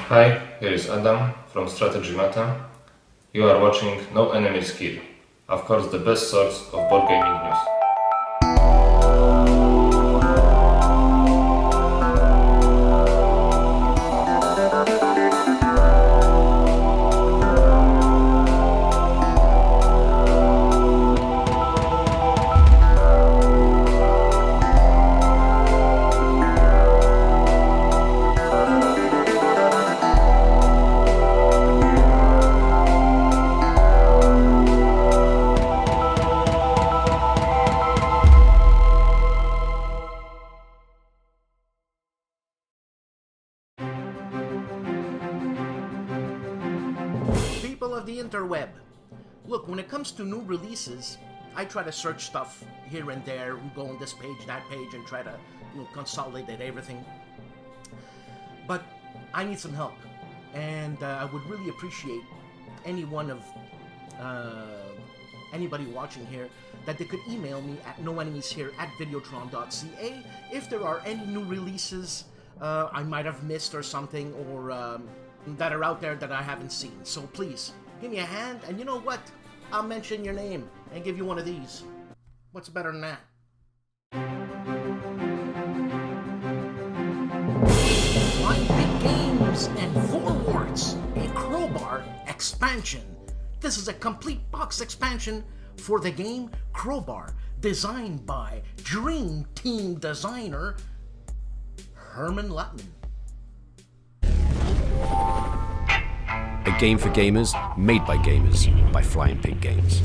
Hi, here is Adam from STRATEGEMATA. You are watching No Enemies Kill, of course the best source of board gaming news. People of the interweb, look, when it comes to new releases, I try to search stuff here and there, go on this page, that page, and try to, consolidate everything. But I need some help, and I would really appreciate any one of anybody watching here that they could email me at noenemieshere@videotron.ca if there are any new releases I might have missed or something, or that are out there that I haven't seen. So please, give me a hand, and you know what? I'll mention your name and give you one of these. What's better than that? Flying Big Games and Forwards, a Crowbar expansion. This is a complete box expansion for the game Crowbar, designed by Dream Team designer Herman Lutman. A game for gamers, made by gamers, by Flying Pig Games.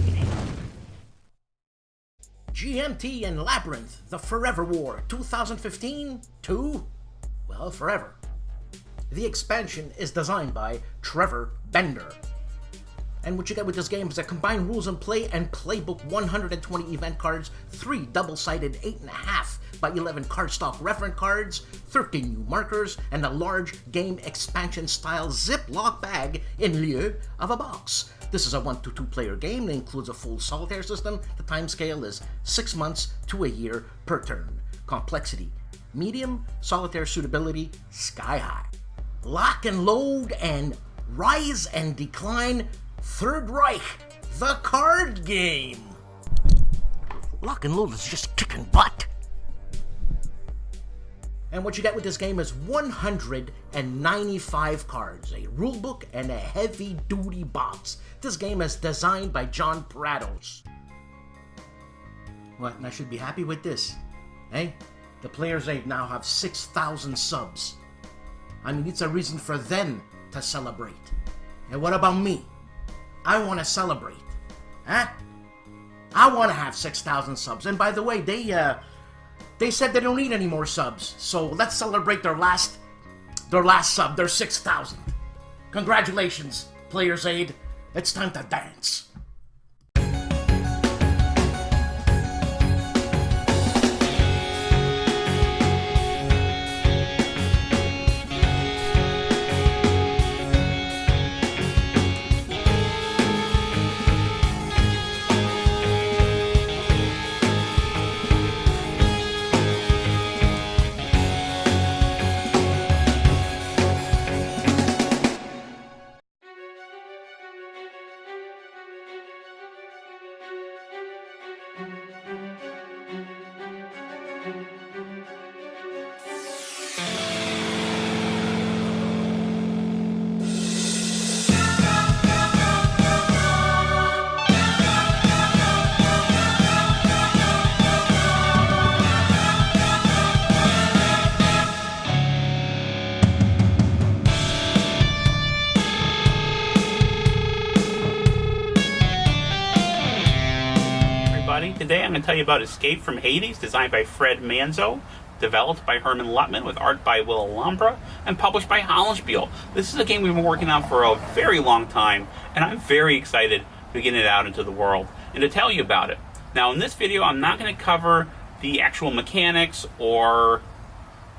GMT and Labyrinth, The Forever War, 2015 to, well, forever. The expansion is designed by Trevor Bender. And what you get with this game is a combined rules and play and playbook 120 event cards, 3 double-sided 8.5 by 11 cardstock reference cards, 13 new markers, and a large game expansion style Ziploc bag in lieu of a box. This is a 1 to 2 player game that includes a full solitaire system. The time scale is 6 months to a year per turn. Complexity medium, solitaire suitability sky high. Lock and load and rise and decline Third Reich, the card game. Lock and load is just kicking butt. And what you get with this game is 195 cards, a rulebook, and a heavy-duty box. This game is designed by John Prados. What, and I should be happy with this, eh? The players now have 6,000 subs. I mean, it's a reason for them to celebrate. And what about me? I want to celebrate, huh? I want to have 6,000 subs. And by the way, they said they don't need any more subs. So let's celebrate their last sub, their 6,000. Congratulations, Players Aid. It's time to dance. Today I'm going to tell you about Escape from Hades, designed by Fred Manzo, developed by Herman Lutman, with art by Will Alhambra, and published by HOLLANDSPIELE. This is a game we've been working on for a very long time, and I'm very excited to get it out into the world and to tell you about it. Now, in this video, I'm not going to cover the actual mechanics or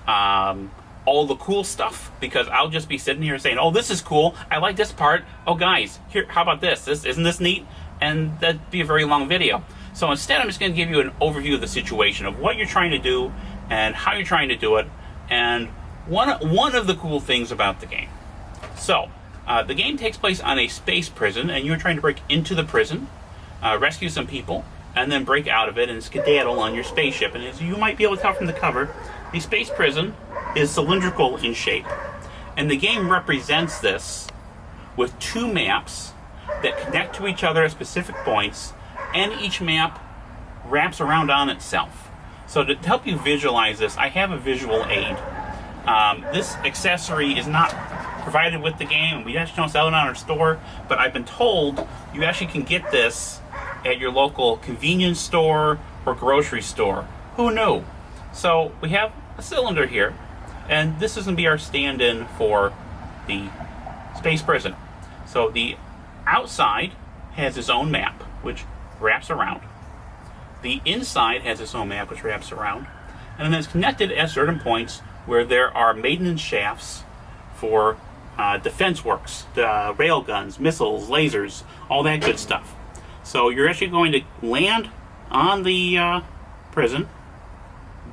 all the cool stuff, because I'll just be sitting here saying, oh, this is cool, I like this part, oh guys, here, how about this, isn't this neat? And that'd be a very long video. So instead, I'm just going to give you an overview of the situation, of what you're trying to do and how you're trying to do it, and one of the cool things about the game. So, the game takes place on a space prison, and you're trying to break into the prison, rescue some people, and then break out of it and skedaddle on your spaceship. And as you might be able to tell from the cover, the space prison is cylindrical in shape. And the game represents this with 2 maps that connect to each other at specific points, and each map wraps around on itself. So to help you visualize this, I have a visual aid. This accessory is not provided with the game. We actually don't sell it on our store, but I've been told you actually can get this at your local convenience store or grocery store. Who knew? So we have a cylinder here, and this is going to be our stand-in for the space prison. So the outside has its own map, which wraps around. The inside has its own map, which wraps around. And then it's connected at certain points where there are maintenance shafts for defense works, rail guns, missiles, lasers, all that good stuff. So you're actually going to land on the prison,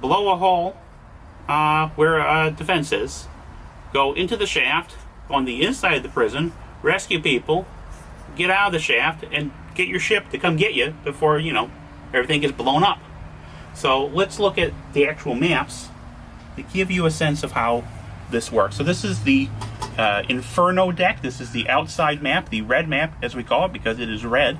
blow a hole where defense is, go into the shaft on the inside of the prison, rescue people, get out of the shaft, and get your ship to come get you before, you know, everything gets blown up. So let's look at the actual maps to give you a sense of how this works. So this is the Inferno deck. This is the outside map, the red map as we call it because it is red.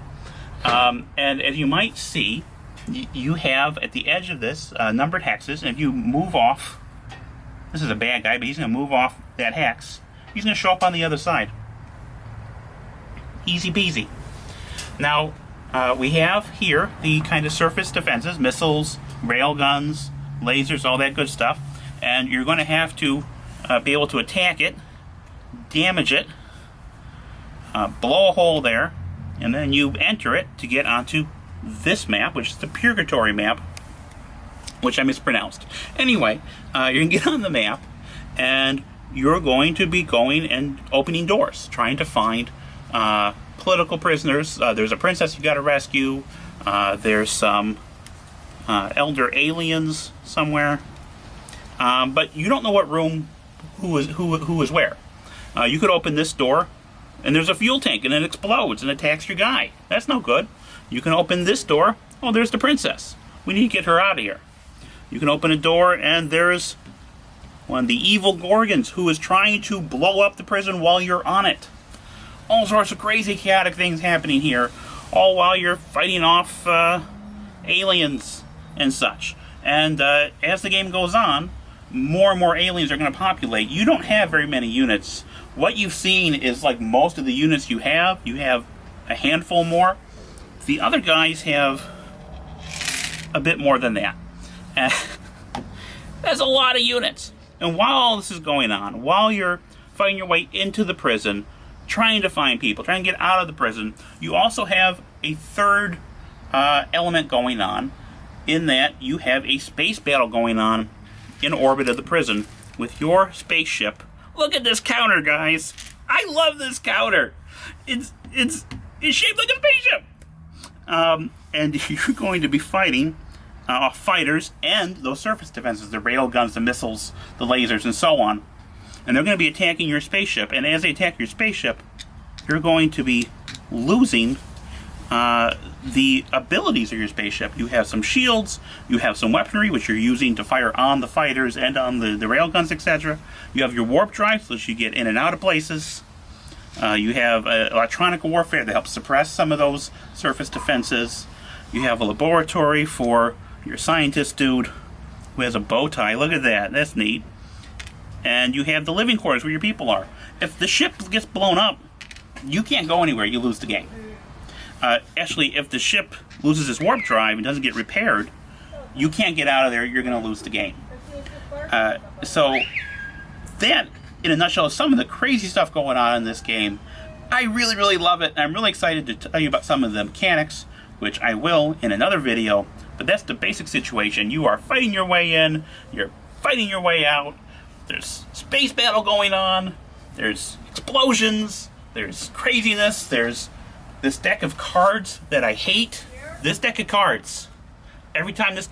And as you might see, you have at the edge of this numbered hexes, and if you move off, this is a bad guy, but he's going to move off that hex. He's going to show up on the other side. Easy peasy. Now, we have here the kind of surface defenses, missiles, rail guns, lasers, all that good stuff. And you're going to have to be able to attack it, damage it, blow a hole there, and then you enter it to get onto this map, which is the Purgatory map, which I mispronounced. Anyway, you're going to get on the map, and you're going to be going and opening doors, trying to find political prisoners. There's a princess you got to rescue. There's some elder aliens somewhere, but you don't know what room who is where. You could open this door, and there's a fuel tank, and it explodes and attacks your guy. That's no good. You can open this door. Oh, there's the princess. We need to get her out of here. You can open a door, and there's one of the evil Gorgons who is trying to blow up the prison while you're on it. All sorts of crazy, chaotic things happening here, all while you're fighting off aliens and such. And as the game goes on, more and more aliens are going to populate. You don't have very many units. What you've seen is like most of the units you have a handful more. The other guys have a bit more than that. That's a lot of units. And while all this is going on, while you're fighting your way into the prison, trying to find people, trying to get out of the prison, you also have a third element going on, in that you have a space battle going on in orbit of the prison with your spaceship. Look at this counter, guys. I love this counter. It's shaped like a spaceship. And you're going to be fighting fighters and those surface defenses, the rail guns, the missiles, the lasers, and so on. And they're going to be attacking your spaceship. And as they attack your spaceship, you're going to be losing the abilities of your spaceship. You have some shields, you have some weaponry, which you're using to fire on the fighters and on the railguns, etc. You have your warp drive, so that you get in and out of places. You have electronic warfare that helps suppress some of those surface defenses. You have a laboratory for your scientist dude who has a bow tie. Look at that, that's neat. And you have the living quarters where your people are. If the ship gets blown up, you can't go anywhere, you lose the game. Actually, if the ship loses its warp drive and doesn't get repaired, you can't get out of there, you're going to lose the game. So, that, in a nutshell, is some of the crazy stuff going on in this game. I really, really love it, and I'm really excited to tell you about some of the mechanics, which I will in another video, but that's the basic situation. You are fighting your way in, you're fighting your way out, there's space battle going on, there's explosions, there's craziness, there's this deck of cards that I hate. This deck of cards, every time this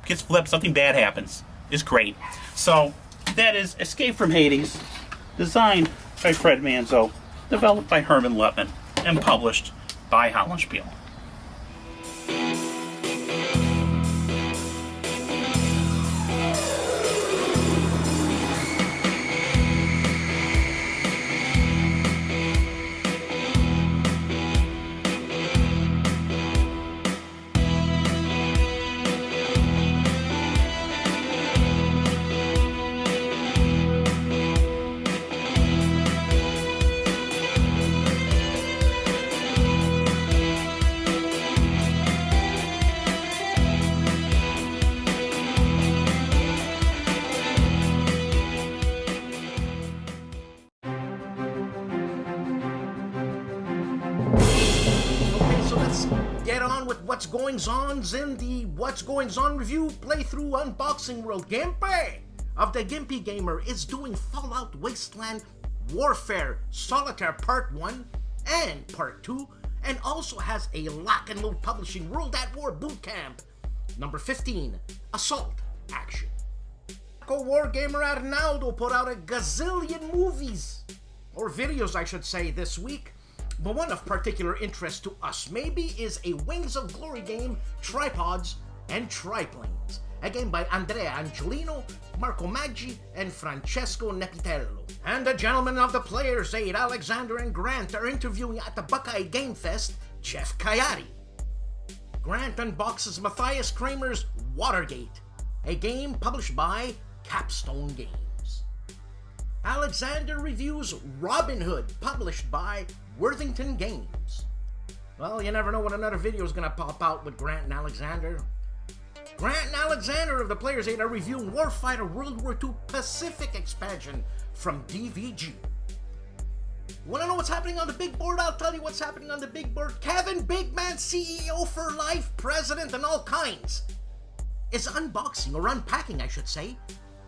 gets flipped, something bad happens. It's great. So, that is Escape from Hades, designed by Fred Manzo, developed by Herman Lutman, and published by HOLLANDSPIELE. Okay, so let's get on with what's goings-ons in the What's Goings-On review playthrough unboxing world. GIMPY of the GIMPY Gamer is doing Fallout Wasteland Warfare Solitaire Part 1 and Part 2, and also has a Lock and Load Publishing World at War Bootcamp number 15, Assault Action. Wargamer Arnaldo put out a gazillion movies, or videos I should say, this week. But one of particular interest to us maybe is a Wings of Glory game, Tripods and Triplanes, a game by Andrea Angelino, Marco Maggi, and Francesco Nepitello. And the gentlemen of the Players Aid, Alexander and Grant, are interviewing at the Buckeye Game Fest Jeff Kayati. Grant unboxes Matthias Kramer's Watergate, a game published by Capstone Games. Alexander reviews Robin Hood, published by Worthington Games. Well, you never know when another video is gonna pop out with Grant and Alexander. Grant and Alexander of the Players Aid are reviewing Warfighter World War II Pacific expansion from DVG. Wanna know what's happening on the big board? I'll tell you what's happening on the big board. Kevin Bigman, CEO for life, president and all kinds, is unboxing, or unpacking I should say,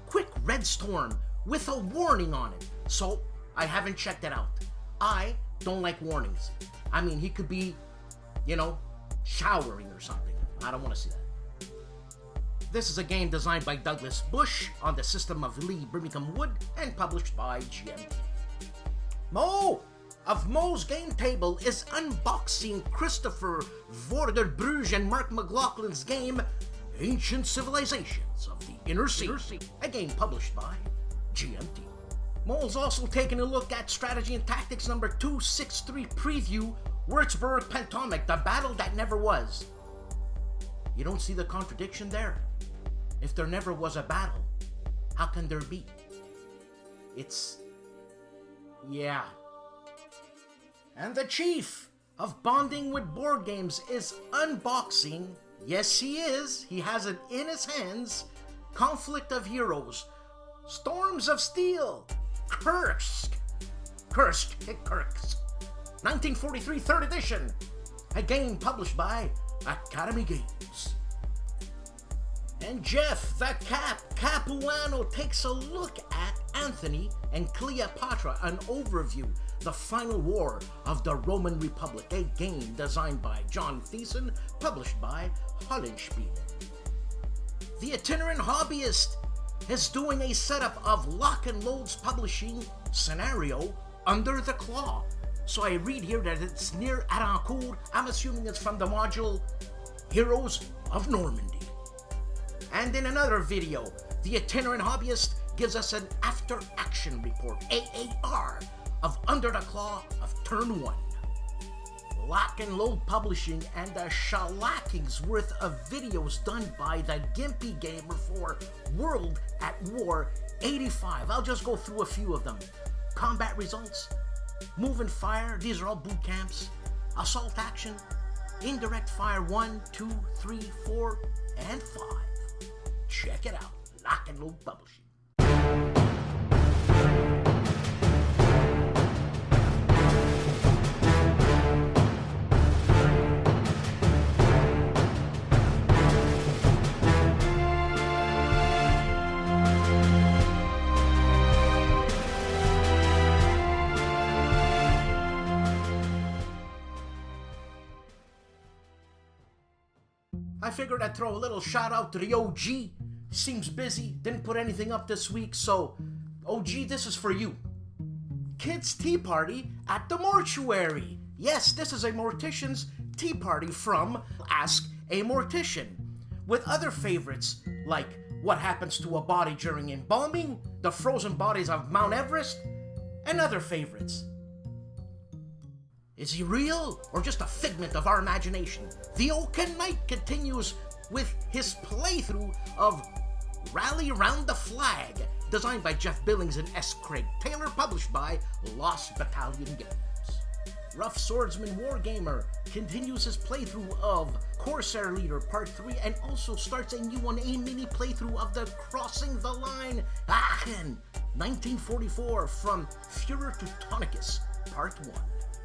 Quick Red Storm with a warning on it. So, I haven't checked it out. I don't like warnings. I mean, he could be, showering or something. I don't want to see that. This is a game designed by Douglas Bush on the system of Lee Birmingham Wood and published by GMT. Mo of Mo's Game Table is unboxing Christopher Vorderbruge and Mark McLaughlin's game Ancient Civilizations of the Inner Sea, a game published by GMT. Mole's also taking a look at Strategy and Tactics number 263 preview, Würzburg Pentomic, the battle that never was. You don't see the contradiction there? If there never was a battle, how can there be? Yeah. And the chief of Bonding with Board Games is unboxing, yes he is, he has it in his hands, Conflict of Heroes, Storms of Steel, Kursk, 1943 3rd edition, a game published by Academy Games. And Jeff the Capuano takes a look at Anthony and Cleopatra, an overview, the final war of the Roman Republic, a game designed by John Thiessen, published by HOLLANDSPIELE. The Itinerant Hobbyist is doing a setup of Lock and Load's publishing scenario, Under the Claw. So I read here that it's near Arancourt. I'm assuming it's from the module Heroes of Normandy. And in another video, the Itinerant Hobbyist gives us an after-action report, AAR, of Under the Claw of Turn 1. Lock and Load Publishing and a shellacking's worth of videos done by the GIMPY Gamer for World at War 85. I'll just go through a few of them. Combat results, Move and Fire, these are all boot camps, Assault Action, Indirect Fire 1, 2, 3, 4, and 5. Check it out, Lock and Load Publishing. I figured I'd throw a little shout out to the OG. Seems busy, didn't put anything up this week, so OG, this is for you. Kids Tea Party at the Mortuary. Yes, this is a mortician's tea party from Ask a Mortician, with other favorites like What Happens to a Body During Embalming, The Frozen Bodies of Mount Everest, and other favorites. Is he real or just a figment of our imagination? The Oaken Night continues with his playthrough of Rally Round the Flag, designed by Jeff Billings and S. Craig Taylor, published by Lost Battalion Games. Rough Swordsman Wargamer continues his playthrough of Corsair Leader Part 3 and also starts a new one, a mini playthrough of the Crossing the Line Aachen 1944 from Führer to Tonicus Part 1.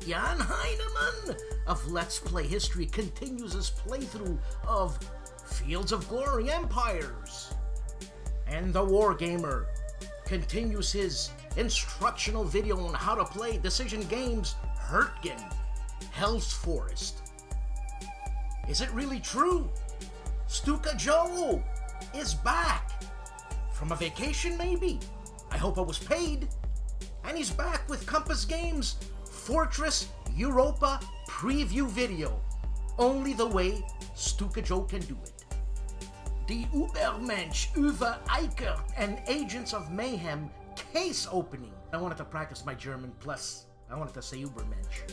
Jan Heinemann of Let's Play History continues his playthrough of Fields of Glory Empires. And the Wargamer continues his instructional video on how to play decision games Hurtgen, Hell's Forest. Is it really true? STUKAJOE is back. From a vacation, maybe? I hope I was paid. And he's back with Compass Games' Fortress Europa preview video. Only the way STUKAJOE can do it. The Übermensch Uwe Eichert and Agents of Mayhem case opening. I wanted to practice my German, plus I wanted to say Übermensch.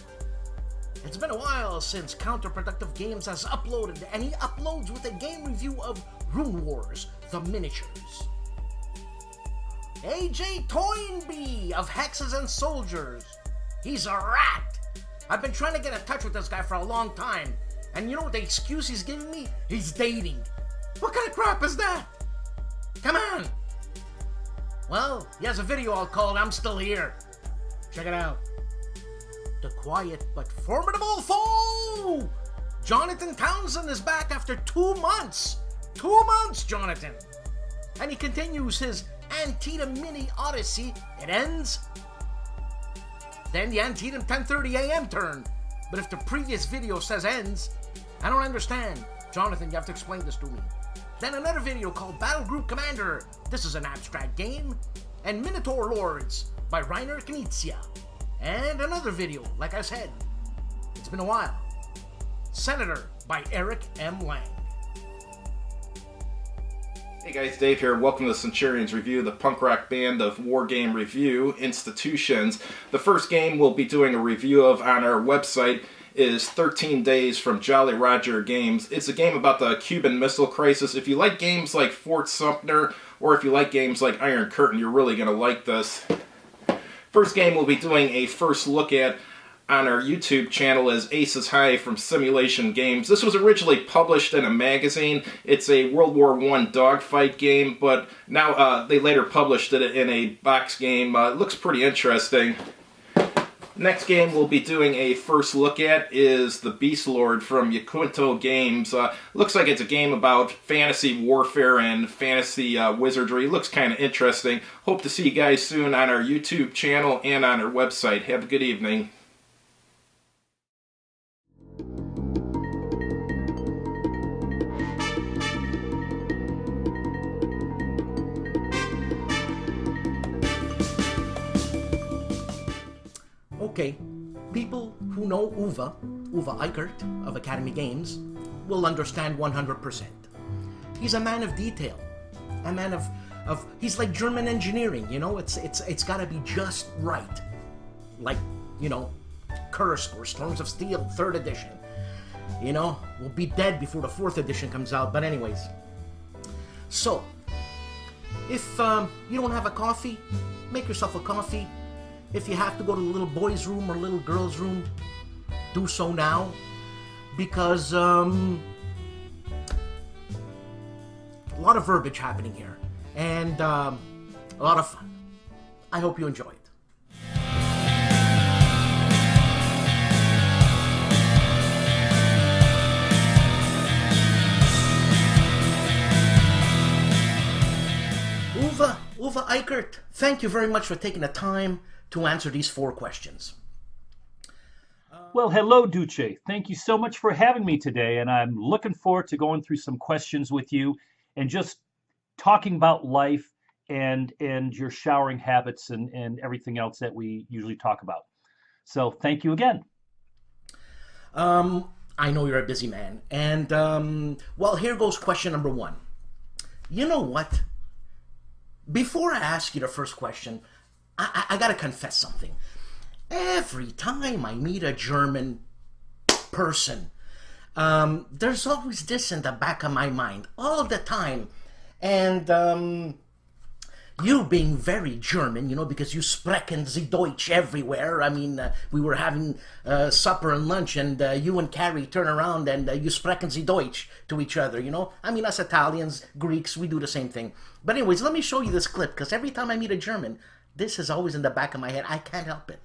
It's been a while since Counterproductive Games has uploaded, and he uploads with a game review of Rune Wars, the miniatures. AJ Toynbee of Hexes and Soldiers. He's a rat. I've been trying to get in touch with this guy for a long time, and you know what the excuse he's giving me? He's dating. What kind of crap is that? Come on. Well, he has a video all called I'm Still Here. Check it out. The quiet but formidable foe! Jonathan Townsend is back after 2 months. 2 months, Jonathan. And he continues his Antietam Mini Odyssey. It ends. Then the Antietam 10:30 a.m. turn. But if the previous video says ends, I don't understand. Jonathan, you have to explain this to me. Then another video called Battle Group Commander. This is an abstract game. And Minotaur Lords by Rainer Knizia. And another video, like I said. It's been a while. Senator by Eric M. Lang. Hey guys, Dave here. Welcome to Centurion's review, the punk rock band of Wargame Review, Institutions. The first game we'll be doing a review of on our website is 13 Days from Jolly Roger Games. It's a game about the Cuban Missile Crisis. If you like games like Fort Sumter, or if you like games like Iron Curtain, you're really going to like this. First game we'll be doing a first look at on our YouTube channel is Aces High from Simulation Games. This was originally published in a magazine. It's a World War I dogfight game, but now they later published it in a box game. It looks pretty interesting. Next game we'll be doing a first look at is The Beast Lord from Yakunto Games. Looks like it's a game about fantasy warfare and fantasy wizardry. Looks kind of interesting. Hope to see you guys soon on our YouTube channel and on our website. Have a good evening. Okay, people who know Uwe Eichert of Academy Games, will understand 100%. He's a man of detail, a man of he's like German engineering, you know. It's got to be just right, like, you know, Kursk or Storms of Steel 3rd edition. You know, we'll be dead before the 4th edition comes out. But anyways, so if you don't have a coffee, make yourself a coffee. If you have to go to the little boy's room or little girl's room, do so now, because a lot of verbiage happening here, and a lot of fun. I hope you enjoy it. Uwe Eichert, thank you very much for taking the time to answer these 4 questions. Well, hello, Duce. Thank you so much for having me today, and I'm looking forward to going through some questions with you and just talking about life and your showering habits and everything else that we usually talk about. So thank you again. I know you're a busy man. And, well, here goes question number one. You know what? Before I ask you the first question, I gotta confess something. Every time I meet a German person, there's always this in the back of my mind, all the time. And, you being very German, you know, because you sprechen Sie Deutsch everywhere. I mean, we were having supper and lunch, and you and Carrie turn around and you sprechen Sie Deutsch to each other, you know? I mean, us Italians, Greeks, we do the same thing. But anyways, let me show you this clip, because every time I meet a German, this is always in the back of my head. I can't help it.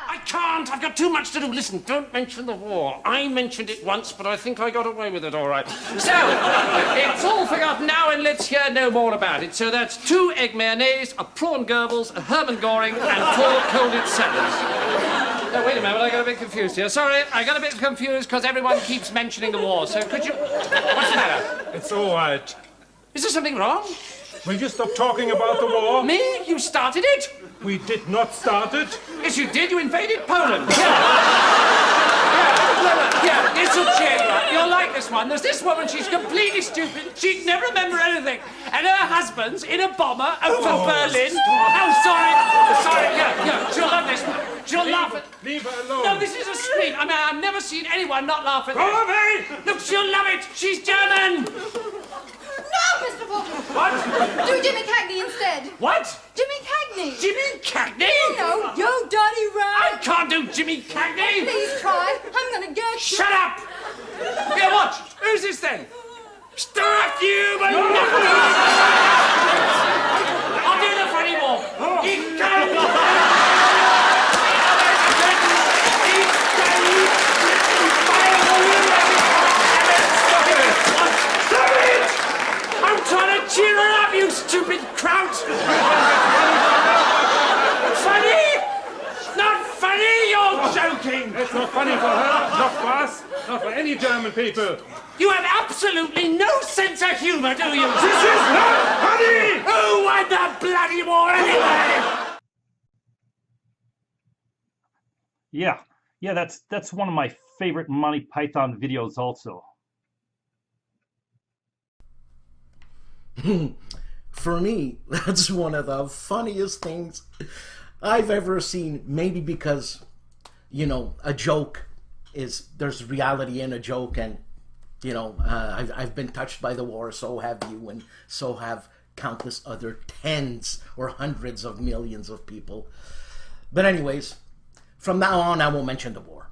I can't. I've got too much to do. Listen, don't mention the war. I mentioned it once, but I think I got away with it all right. So, it's all forgotten now, and let's hear no more about it. So that's 2 egg mayonnaise, a prawn Goebbels, a Hermann Goring, and 4 colded salads. No, wait a moment. I got a bit confused here. Sorry, I got a bit confused because everyone keeps mentioning the war. So could you... What's the matter? It's all right. Is there something wrong? Will you stop talking about the war? Me? You started it? We did not start it. Yes, you did. You invaded Poland. Yeah, it's a chair. You're like this one. There's this woman. She's completely stupid. She'd never remember anything. And her husband's in a bomber over Berlin. Oh, sorry. Yeah. She'll love this one. She'll laugh at... Leave her alone. No, this is a scream. I mean, I've never seen anyone not laugh at Go away! Look, she'll love it. She's German. No, Mr. Potter! What? Do Jimmy Cagney instead! What? Jimmy Cagney! Jimmy Cagney? No, you dirty rat! I can't do Jimmy Cagney! Please try. I'm gonna get you. Shut up! Here, watch. Who's this then? Stuff you, but I'll do the funny walk. He I'm trying to cheer her up, you stupid kraut! Funny? Not funny, you're joking! It's not funny for her, not for us, not for any German people. You have absolutely no sense of humour, do you? This is not funny! Who won the bloody war anyway? Yeah, that's one of my favorite Monty Python videos also. For me, that's one of the funniest things I've ever seen. Maybe because, you know, a joke is, there's reality in a joke, and, you know, I've been touched by the war, so have you, and so have countless other tens or hundreds of millions of people. But anyways, from now on, I won't mention the war.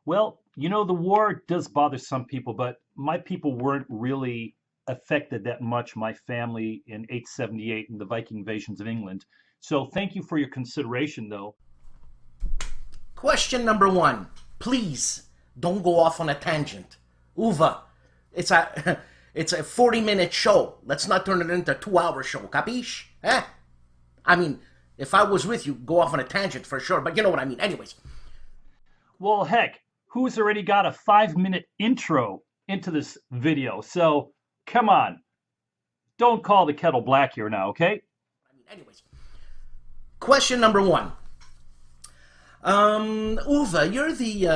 Well, you know, the war does bother some people, but my people weren't really affected that much, my family in 878 and the Viking invasions of England. So thank you for your consideration, though. Question number one. Please, don't go off on a tangent. Uwe, it's a 40-minute show. Let's not turn it into a 2-hour show, capiche? Eh? I mean, if I was with you, go off on a tangent for sure, but you know what I mean. Anyways. Well, heck, who's already got a 5-minute intro into this video? So, come on. Don't call the kettle black here now, okay? Anyways. Question number one. Uwe, you're the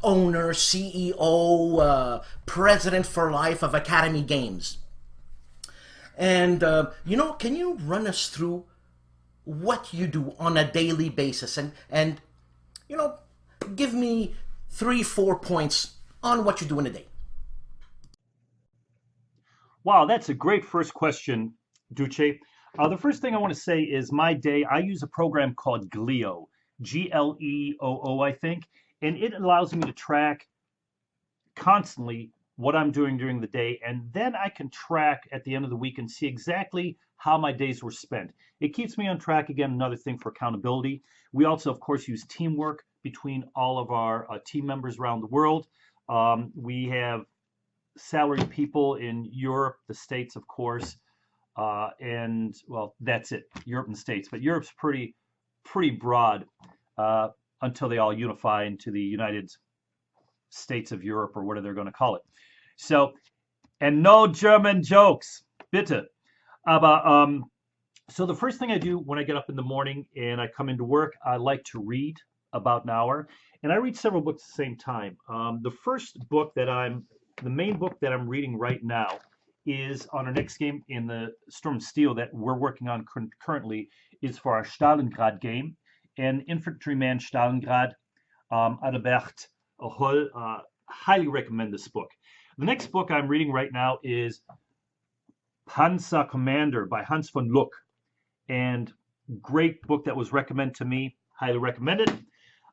owner, CEO, president for life of Academy Games. And, you know, can you run us through what you do on a daily basis? And you know, give me 3-4 points on what you do in a day. Wow, that's a great first question, Duce. The first thing I want to say is my day, I use a program called Gleo, G-L-E-O-O, I think, and it allows me to track constantly what I'm doing during the day, and then I can track at the end of the week and see exactly how my days were spent. It keeps me on track, again, another thing for accountability. We also, of course, use teamwork between all of our team members around the world. We have salaried people in Europe, the States, of course, and, well, that's it, Europe and States. But Europe's pretty broad until they all unify into the United States of Europe, or whatever they're going to call it. So, and no German jokes. Bitte. Aber, so the first thing I do when I get up in the morning and I come into work, I like to read about an hour. And I read several books at the same time. The main book that I'm reading right now is on our next game in the Storm and Steel that we're working on currently is for our Stalingrad game. And Infantryman Stalingrad, Albert Holl, highly recommend this book. The next book I'm reading right now is Panzer Commander by Hans von Luck. And great book that was recommended to me, highly recommended.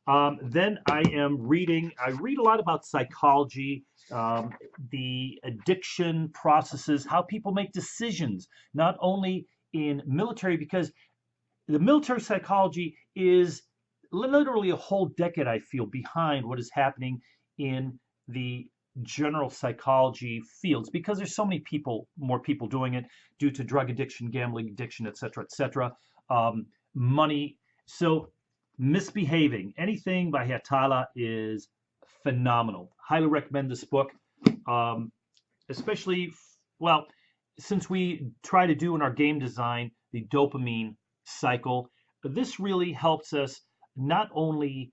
Then I read a lot about psychology, the addiction processes, how people make decisions, not only in military, because the military psychology is literally a whole decade, I feel, behind what is happening in the general psychology fields, because there's so many more people doing it due to drug addiction, gambling addiction, etc., money. So Misbehaving, anything by Hatala is phenomenal. Highly recommend this book, especially, well, since we try to do in our game design the dopamine cycle. This really helps us not only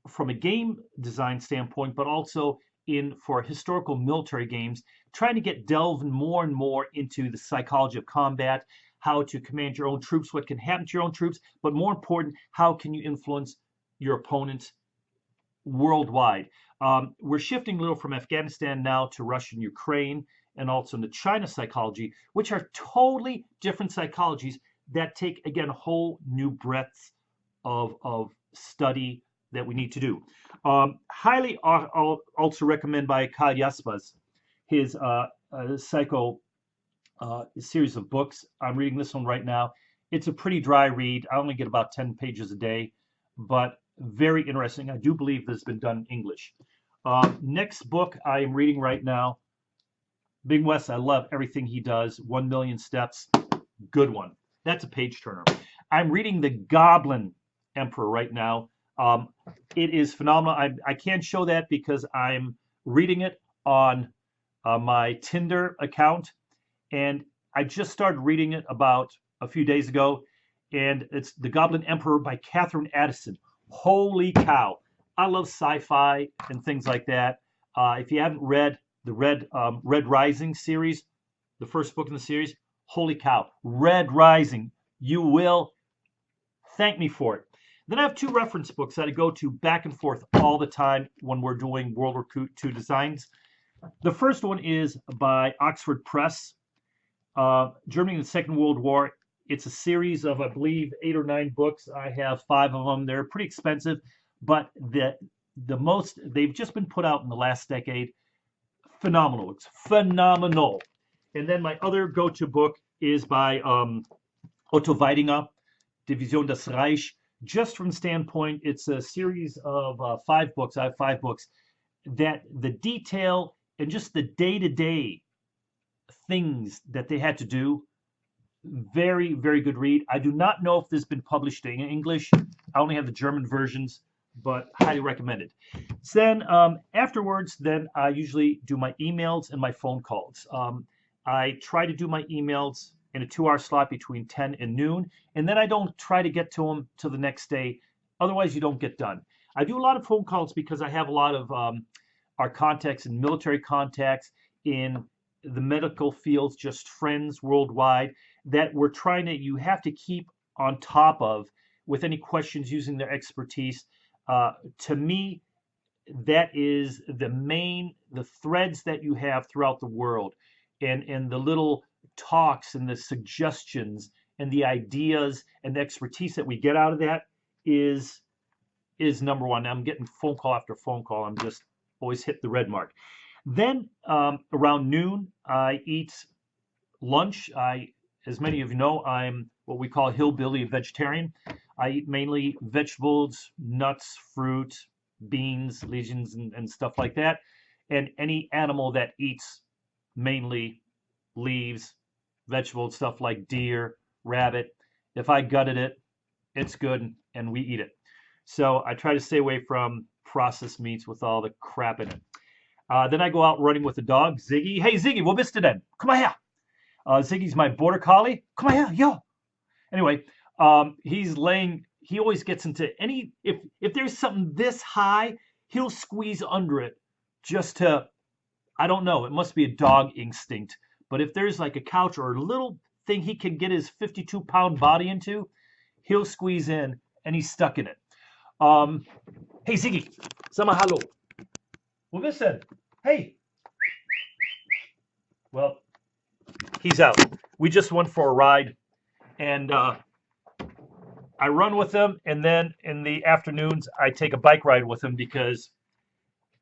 from a game design standpoint, but also for historical military games, trying to delve more and more into the psychology of combat, how to command your own troops, what can happen to your own troops, but more important, how can you influence your opponents worldwide. We're shifting a little from Afghanistan now to Russia and Ukraine, and also into China psychology, which are totally different psychologies that take, again, whole new breadths of study that we need to do. Highly also recommend by Karl Jaspers, his psycho series of books. I'm reading this one right now. It's a pretty dry read. I only get about 10 pages a day, but very interesting. I do believe this has been done in English. Next book I am reading right now, Big West. I love everything he does. 1 Million Steps. Good one. That's a page turner. I'm reading The Goblin Emperor right now. It is phenomenal. I can't show that because I'm reading it on my Tinder account, and I just started reading it about a few days ago, and it's The Goblin Emperor by Catherine Addison. Holy cow. I love sci-fi and things like that. If you haven't read the Red Rising series, the first book in the series, holy cow. Red Rising. You will thank me for it. Then I have two reference books that I go to back and forth all the time when we're doing World War II designs. The first one is by Oxford Press, Germany in the Second World War. It's a series of, I believe, 8 or 9 books. I have 5 of them. They're pretty expensive, but the most they've just been put out in the last decade. Phenomenal. It's phenomenal. And then my other go-to book is by Otto Weidinger, Division des Reich. Just from standpoint, it's a series of 5 books. I have 5 books that the detail and just the day-to-day things that they had to do, very, very good read. I do not know if this has been published in English. I only have the German versions, but highly recommended. So then afterwards, then I usually do my emails and my phone calls. I try to do my emails in a 2-hour slot between 10 and noon, and then I don't try to get to them till the next day. Otherwise, you don't get done. I do a lot of phone calls because I have a lot of our contacts and military contacts in the medical fields, just friends worldwide, that we're trying to, you have to keep on top of with any questions using their expertise. To me, that is the threads that you have throughout the world, and the little talks and the suggestions and the ideas and the expertise that we get out of that is number one. I'm getting phone call after phone call. I'm just always hit the red mark. Then around noon, I eat lunch. As many of you know, I'm what we call hillbilly vegetarian. I eat mainly vegetables, nuts, fruit, beans, lesions, and stuff like that. And any animal that eats mainly leaves, vegetables, stuff like deer, rabbit. If I gutted it, it's good, and we eat it. So I try to stay away from processed meats with all the crap in it. Then I go out running with the dog, Ziggy. Hey, Ziggy, wo bist du denn? Komm mal her. Ziggy's my border collie. Come on here, yo. Anyway, he's laying. He always gets into any. If there's something this high, he'll squeeze under it just to. I don't know. It must be a dog instinct. But if there's like a couch or a little thing he can get his 52-pound body into, he'll squeeze in and he's stuck in it. Hey, Ziggy, sag mal hallo. Wo bist du denn? Hey. Well, he's out. We just went for a ride, and I run with him, and then in the afternoons, I take a bike ride with him because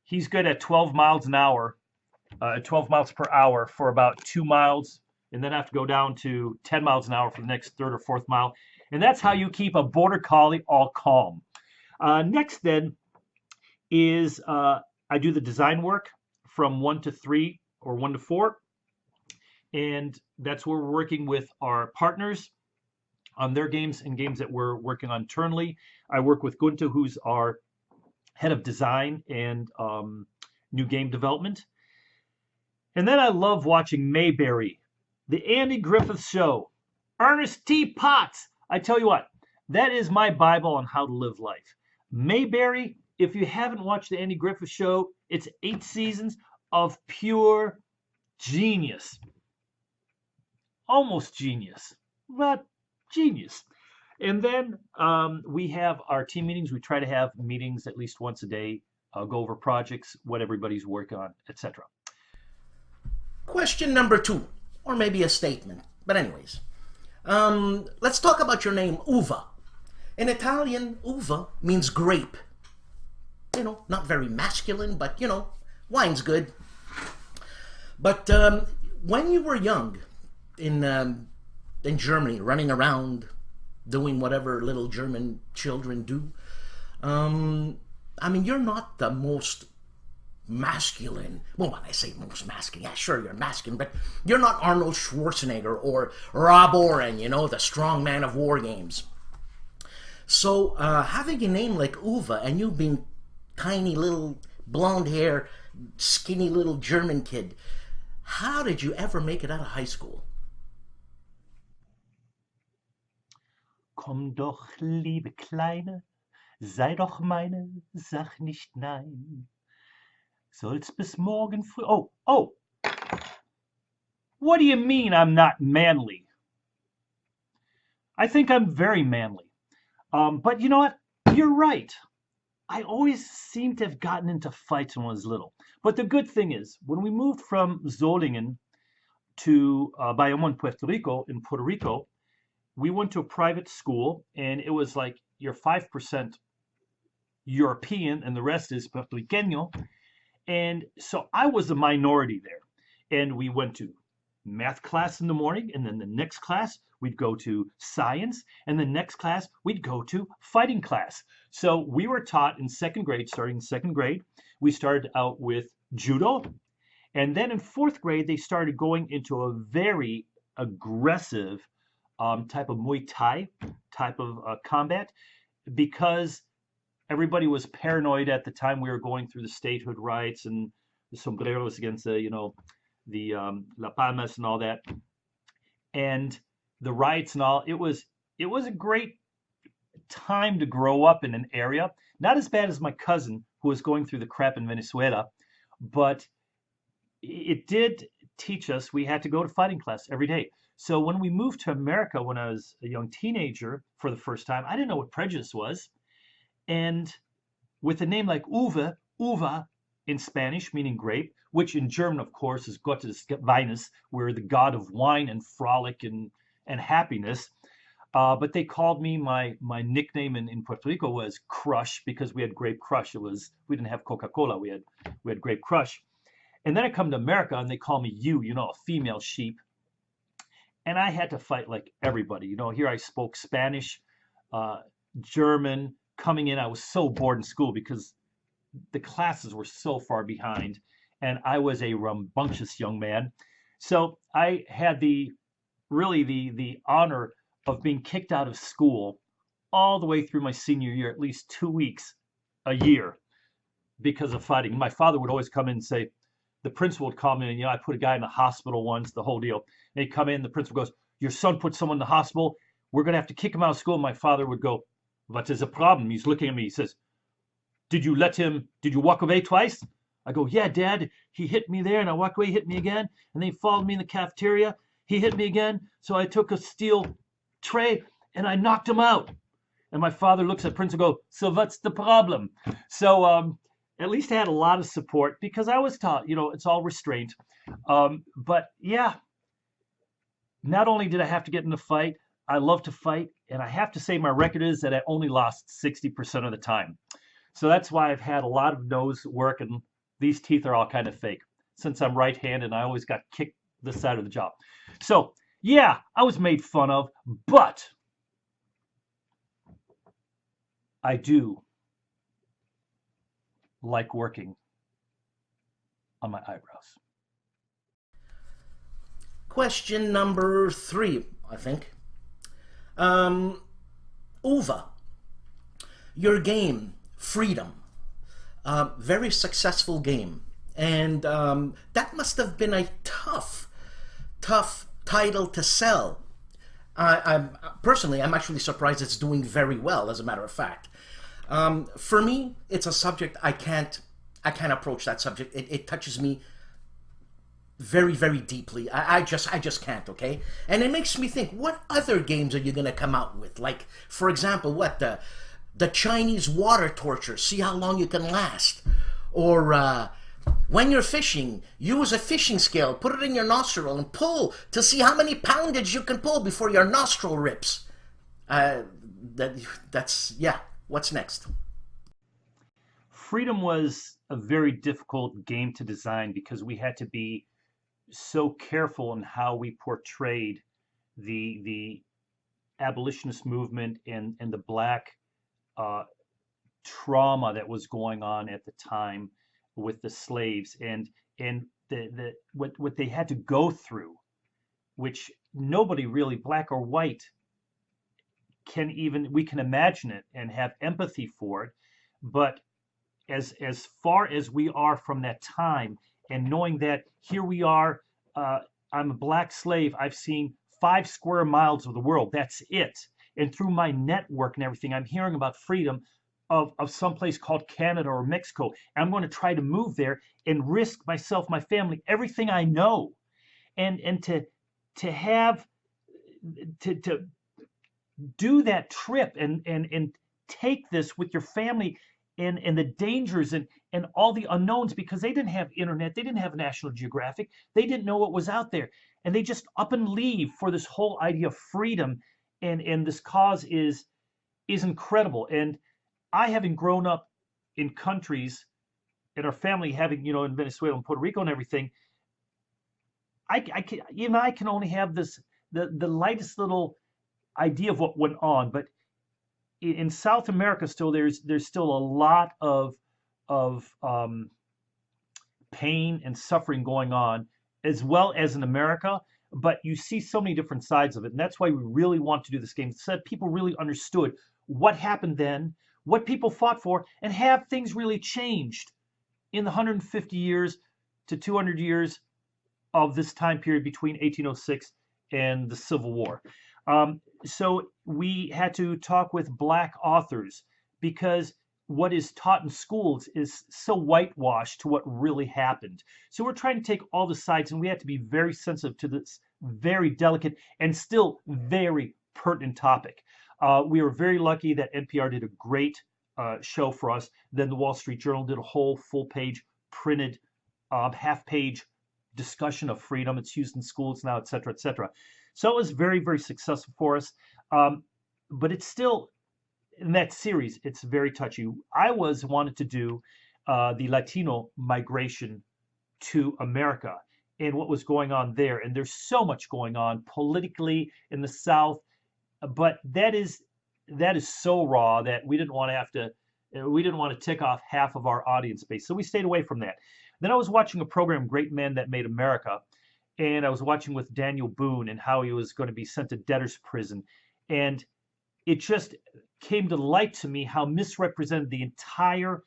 he's good at 12 miles an hour, 12 miles per hour for about 2 miles, and then I have to go down to 10 miles an hour for the next third or fourth mile. And that's how you keep a border collie all calm. Next then is I do the design work from 1 to 3 or 1 to 4. And that's where we're working with our partners on their games and games that we're working on internally. I work with Gunther, who's our head of design and new game development. And then I love watching Mayberry, the Andy Griffith Show, Ernest T. Potts. I tell you what, that is my Bible on how to live life. Mayberry, if you haven't watched the Andy Griffith Show, it's 8 seasons of pure genius. Almost genius, but genius. And then we have our team meetings. We try to have meetings at least once a day, go over projects, what everybody's working on, etc. Question number 2, or maybe a statement. But anyways, let's talk about your name, Uva. In Italian, uva means grape. You know, not very masculine, but, you know, wine's good. But when you were young, in Germany, running around, doing whatever little German children do, I mean, you're not the most masculine. Well, when I say most masculine, yeah, sure, you're masculine, but you're not Arnold Schwarzenegger or Rob Oren, you know, the strong man of war games. So having a name like Uva and you being tiny little blonde hair, skinny little German kid, how did you ever make it out of high school? Komm doch, liebe Kleine, sei doch meine, sag nicht nein. Soll's bis morgen früh. Oh. What do you mean I'm not manly? I think I'm very manly. But you know what? You're right. I always seem to have gotten into fights when I was little. But the good thing is, when we moved from Solingen to Bayamón, Puerto Rico, we went to a private school, and it was like you're 5% European, and the rest is Puerto Riqueño. And so I was a minority there. And we went to math class in the morning, and then the next class we'd go to science, and the next class we'd go to fighting class. So we were taught in second grade, starting in second grade, we started out with judo, and then in fourth grade they started going into a very aggressive type of Muay Thai type of combat, because everybody was paranoid at the time we were going through the statehood rights and the sombreros against the, you know, the La Palmas and all that, and the riots and all. It was a great time to grow up in an area, not as bad as my cousin who was going through the crap in Venezuela, but it did teach us. We had to go to fighting class every day. So when we moved to America when I was a young teenager for the first time, I didn't know what prejudice was. And with a name like Uva in Spanish, meaning grape, which in German, of course, is Gott des Weines, we're the god of wine and frolic and happiness. But they called me, my nickname in Puerto Rico was Crush, because we had Grape Crush. We didn't have Coca-Cola, we had Grape Crush. And then I come to America and they call me you know, a female sheep. And I had to fight like everybody. You know, here I spoke Spanish, German. Coming in, I was so bored in school because the classes were so far behind, and I was a rambunctious young man. So I had the honor of being kicked out of school all the way through my senior year, at least 2 weeks a year, because of fighting. My father would always come in and say, the principal would come in, and, I put a guy in the hospital once, the whole deal. They'd come in, the principal goes, your son put someone in the hospital, we're going to have to kick him out of school. My father would go, what is the problem? He's looking at me, he says, did you walk away twice? I go, yeah, Dad, he hit me there, and I walked away, he hit me again, and then he followed me in the cafeteria, he hit me again, so I took a steel tray, and I knocked him out. And my father looks at Prince and goes, so what's the problem? So at least I had a lot of support, because I was taught, it's all restraint. But yeah, not only did I have to get in a fight, I love to fight, and I have to say my record is that I only lost 60% of the time. So that's why I've had a lot of nose work, and these teeth are all kind of fake. Since I'm right-handed, I always got kicked this side of the jaw. So yeah, I was made fun of, but I do like working on my eyebrows. Question number 3, I think. Uva, your game, Freedom, very successful game. And that must have been a tough title to sell. I'm actually surprised it's doing very well, as a matter of fact. For me, it's a subject I can't approach that subject. It touches me very, very deeply. I just can't, okay? And it makes me think, what other games are you going to come out with? Like, for example, what, the Chinese water torture, see how long you can last. Or when you're fishing, use a fishing scale, put it in your nostril and pull to see how many poundage you can pull before your nostril rips. That's, yeah, what's next? Freedom was a very difficult game to design because we had to be so careful in how we portrayed the abolitionist movement and the black trauma that was going on at the time with the slaves and what they had to go through, which nobody really, black or white, we can imagine it and have empathy for it. But as far as we are from that time, and knowing that here we are, I'm a black slave, I've seen 5 square miles of the world, that's it. And through my network and everything, I'm hearing about freedom of some place called Canada or Mexico. And I'm going to try to move there and risk myself, my family, everything I know. And to do that trip and take this with your family and the dangers and all the unknowns, because they didn't have internet, they didn't have National Geographic, they didn't know what was out there. And they just up and leave for this whole idea of freedom. And this cause is incredible. And I, having grown up in countries, and our family having, in Venezuela and Puerto Rico and everything, I can only have the lightest little idea of what went on. But in South America, still there's still a lot of pain and suffering going on, as well as in America. But you see so many different sides of it, and that's why we really want to do this game, so that people really understood what happened then, what people fought for, and have things really changed in the 150 years to 200 years of this time period between 1806 and the Civil War. So we had to talk with black authors, because what is taught in schools is so whitewashed to what really happened. So we're trying to take all the sides, and we have to be very sensitive to this very delicate and still very pertinent topic. We were very lucky that NPR did a great show for us. Then the Wall Street Journal did a whole full-page printed half-page discussion of freedom. It's used in schools now, et cetera, et cetera. So it was very, very successful for us. But it's still, in that series, it's very touchy. I wanted to do the Latino migration to America and what was going on there. And there's so much going on politically in the South, but that is so raw that we didn't want to tick off half of our audience base. So we stayed away from that. Then I was watching a program, Great Men That Made America, and I was watching with Daniel Boone and how he was going to be sent to debtor's prison. And it just came to light to me how misrepresented the entire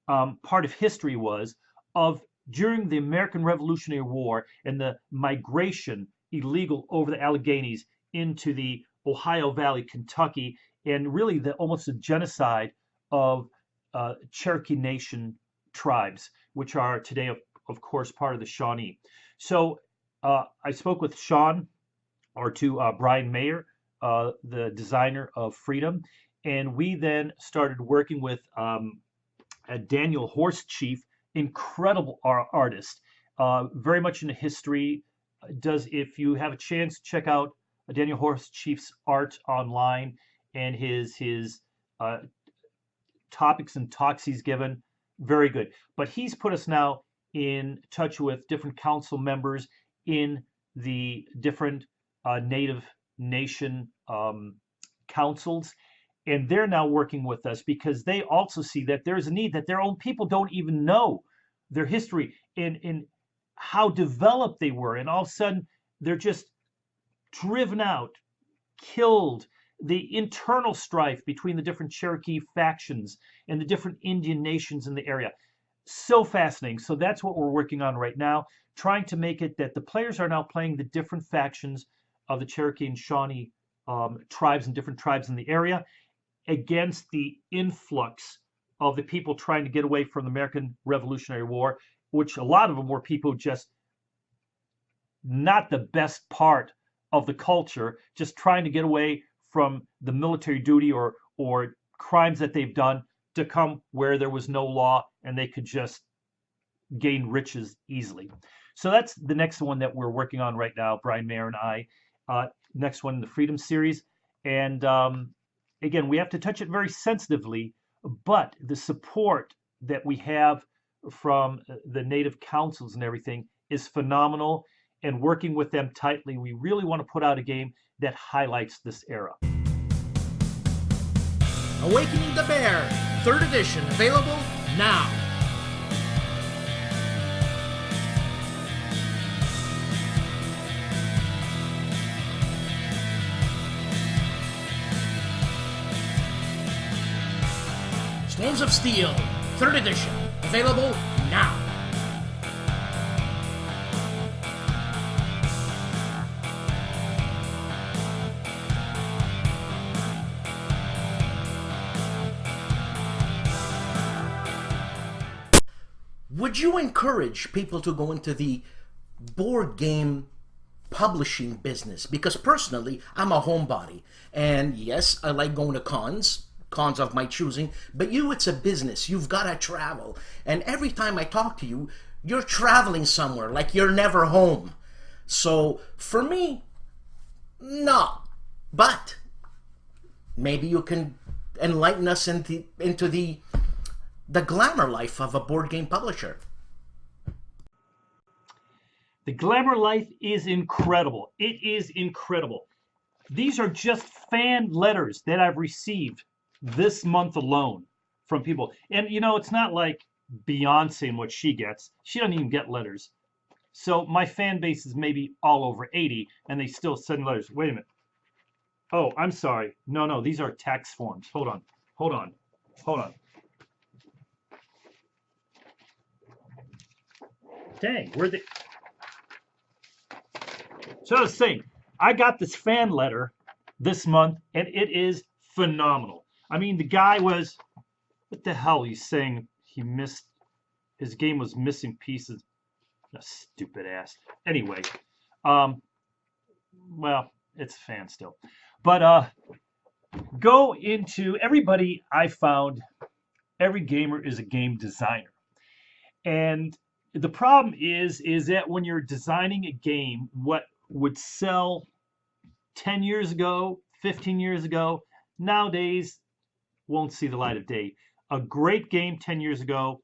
part of history was of during the American Revolutionary War and the migration illegal over the Alleghenies into the Ohio Valley, Kentucky, and really almost a genocide of Cherokee Nation tribes, which are today, of course, part of the Shawnee. So I spoke with Sean, or to Brian Mayer, the designer of Freedom, and we then started working with Daniel Horsechief, incredible artist, very much into history. If you have a chance, check out Daniel Horsechief's art online and his topics and talks he's given. Very good. But he's put us now in touch with different council members in the different Native Nation councils, and they're now working with us because they also see that there's a need, that their own people don't even know their history in how developed they were, and all of a sudden they're just driven out, killed. The internal strife between the different Cherokee factions and the different Indian nations in the area. So fascinating. So that's what we're working on right now, trying to make it that the players are now playing the different factions of the Cherokee and Shawnee tribes and different tribes in the area against the influx of the people trying to get away from the American Revolutionary War, which a lot of them were people just not the best part of the culture, just trying to get away from the military duty or crimes that they've done to come where there was no law and they could just gain riches easily. So that's the next one that we're working on right now, Brian Mayer and I. Next one in the Freedom series. And again, we have to touch it very sensitively, but the support that we have from the Native councils and everything is phenomenal. And working with them tightly, we really want to put out a game that highlights this era. Awakening the Bear, 3rd edition, available now. Stones of Steel, 3rd edition, available now. Would you encourage people to go into the board game publishing business? Because personally, I'm a homebody. And yes, I like going to cons of my choosing. But it's a business. You've got to travel. And every time I talk to you, you're traveling somewhere. Like you're never home. So for me, no. But maybe you can enlighten us into the glamour life of a board game publisher. The glamour life is incredible. It is incredible. These are just fan letters that I've received this month alone from people. And it's not like Beyonce and what she gets. She doesn't even get letters. So my fan base is maybe all over 80 and they still send letters. Wait a minute. Oh, I'm sorry. No, these are tax forms. Hold on. Dang, where'd they... So I was saying, I got this fan letter this month, and it is phenomenal. I mean, the guy was... What the hell? He's saying he missed... His game was missing pieces. A stupid ass. Anyway, well, it's a fan still. But go into... Everybody I found, every gamer is a game designer. And... the problem is that when you're designing a game, what would sell 10 years ago, 15 years ago, nowadays won't see the light of day. A great game 10 years ago,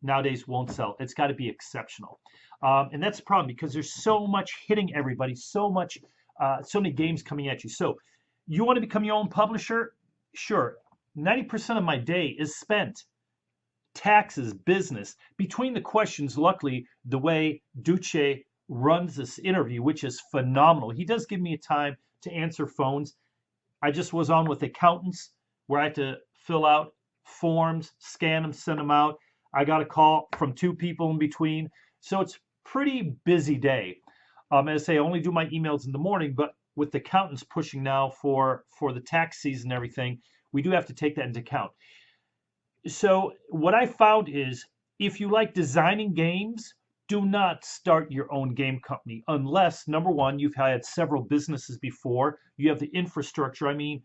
nowadays won't sell. It's got to be exceptional. And that's the problem because there's so much hitting everybody, so many games coming at you. So you want to become your own publisher? Sure. 90% of my day is spent taxes, business. Between the questions, luckily, the way Duce runs this interview, which is phenomenal. He does give me a time to answer phones. I just was on with accountants where I had to fill out forms, scan them, send them out. I got a call from 2 people in between. So it's pretty busy day. As I say, I only do my emails in the morning, but with the accountants pushing now for the tax season and everything, we do have to take that into account. So what I found is if you like designing games, do not start your own game company unless, number one, you've had several businesses before. You have the infrastructure. I mean,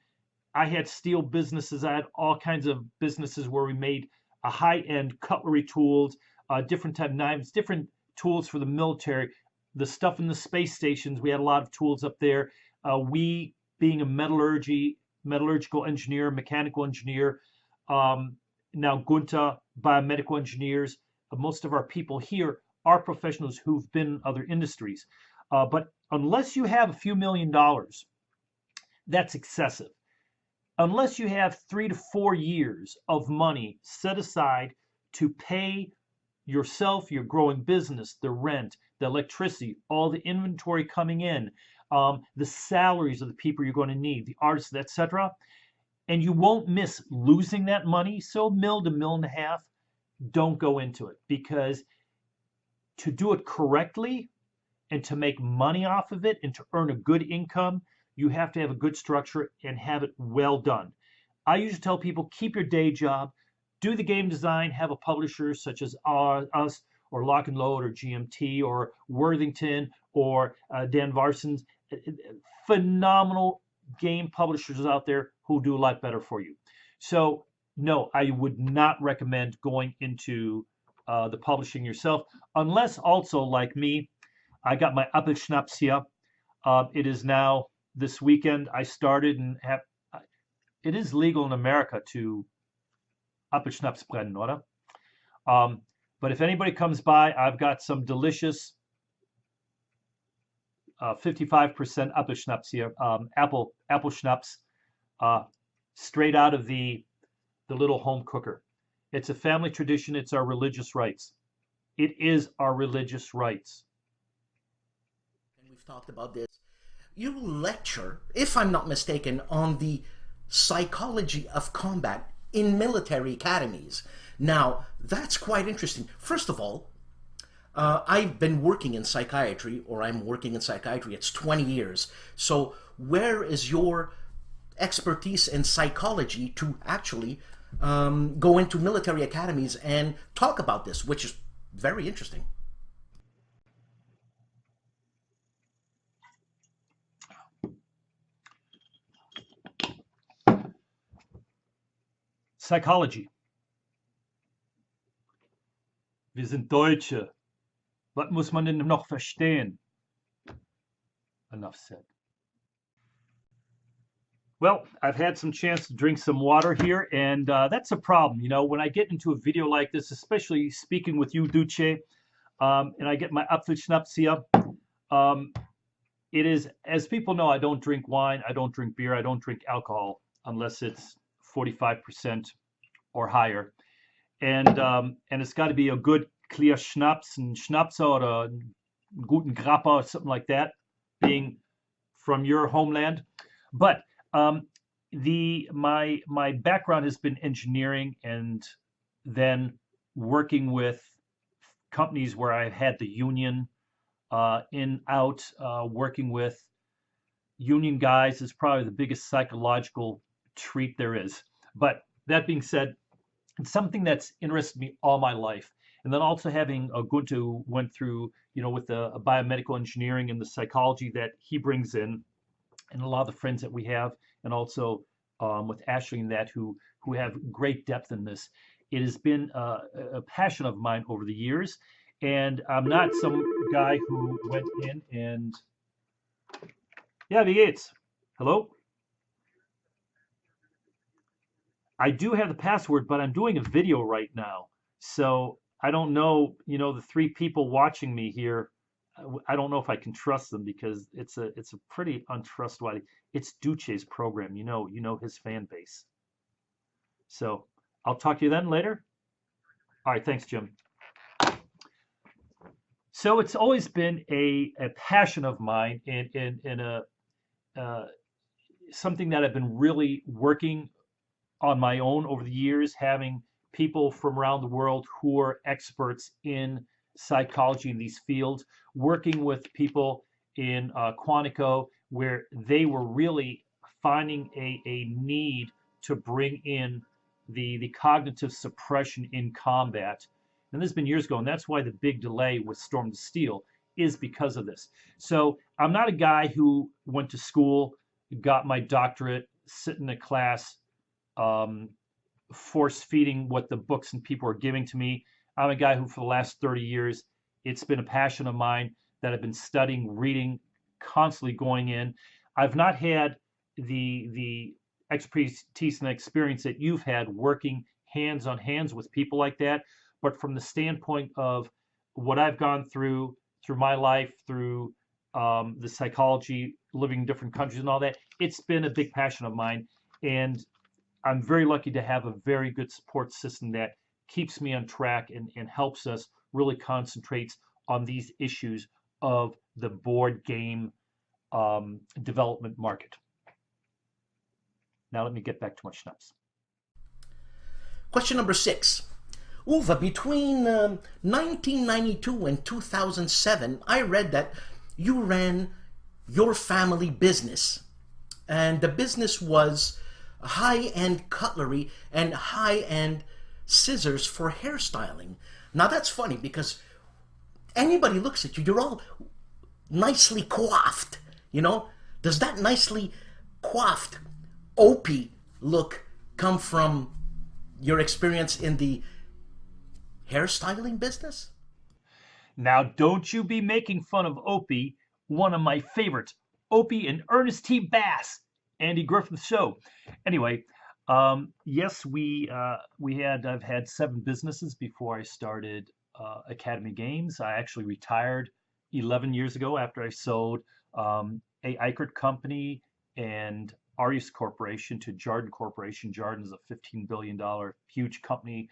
I had steel businesses. I had all kinds of businesses where we made a high-end cutlery tools, different type of knives, different tools for the military, the stuff in the space stations. We had a lot of tools up there. We, being a metallurgical engineer, mechanical engineer, now Gunther, biomedical engineers, most of our people here are professionals who've been in other industries. But unless you have a few $1 million, that's excessive. Unless you have 3 to 4 years of money set aside to pay yourself, your growing business, the rent, the electricity, all the inventory coming in, the salaries of the people you're going to need, the artists, etc., and you won't miss losing that money. So $1 million to $1.5 million, don't go into it, because to do it correctly and to make money off of it and to earn a good income, you have to have a good structure and have it well done. I usually tell people, keep your day job, do the game design, have a publisher such as us or Lock and Load or GMT or Worthington or Dan Varson's. Phenomenal game publishers out there who do a lot better for you. So no, I would not recommend going into the publishing yourself, unless also like me, I got my Appelschnaps here. It is now this weekend. I started and have. It is legal in America to Appelschnaps brennen, oder? But if anybody comes by, I've got some delicious 55% Appelschnaps here, apple schnapps, straight out of the little home cooker. It's a family tradition. It's our religious rights. It is our religious rights. And we've talked about this. You lecture, if I'm not mistaken, on the psychology of combat in military academies. Now, that's quite interesting. First of all, I've been working in psychiatry, or I'm working in psychiatry. It's 20 years. So where is your expertise in psychology to actually go into military academies and talk about this, which is very interesting? Psychology. Wir sind Deutsche. Was muss man denn noch verstehen? Enough said. Well, I've had some chance to drink some water here, and that's a problem. You know, when I get into a video like this, especially speaking with you, Duce, and I get my Apfelschnaps here, it is, as people know, I don't drink wine, I don't drink beer, I don't drink alcohol unless it's 45% or higher. And it's got to be a good clear Schnaps and Schnapser or a guten Grappa or something like that, being from your homeland. But my background has been engineering, and then working with companies where I've had the union working with union guys is probably the biggest psychological treat there is. But that being said, it's something that's interested me all my life. And then also having Gunther went through, you know, with the biomedical engineering and the psychology that he brings in, and a lot of the friends that we have, and also with Ashley and that who have great depth in this. It has been a passion of mine over the years, and I'm not some guy who went in and, yeah, wie geht's? Hello? I do have the password, but I'm doing a video right now, so I don't know, you know, the 3 people watching me here, I don't know if I can trust them, because it's a pretty untrustworthy. It's Duce's program, you know his fan base. So I'll talk to you then later. All right, thanks, Jim. So it's always been a passion of mine, and something that I've been really working on my own over the years, having people from around the world who are experts in psychology in these fields, working with people in Quantico, where they were really finding a need to bring in the cognitive suppression in combat. And this has been years ago, and that's why the big delay with Storm to Steel is because of this. So I'm not a guy who went to school, got my doctorate, sit in a class, force feeding what the books and people are giving to me. I'm a guy who for the last 30 years, it's been a passion of mine that I've been studying, reading, constantly going in. I've not had the expertise and experience that you've had working hands on hands with people like that. But from the standpoint of what I've gone through my life, through the psychology, living in different countries and all that, it's been a big passion of mine. And I'm very lucky to have a very good support system that keeps me on track and helps us really concentrate on these issues of the board game development market. Now let me get back to my schnapps. Question number 6. Uwe, between 1992 and 2007, I read that you ran your family business. And the business was high-end cutlery and high-end scissors for hairstyling. Now that's funny because anybody looks at you, you're all nicely coiffed, you know? Does that nicely coiffed Opie look come from your experience in the hairstyling business? Now, don't you be making fun of Opie, one of my favorites, Opie and Ernest T. Bass, Andy Griffith Show. Anyway, yes, I've had 7 businesses before I started Academy Games. I actually retired 11 years ago after I sold A. Eichert Company and Arias Corporation to Jarden Corporation. Jarden is a $15 billion huge company.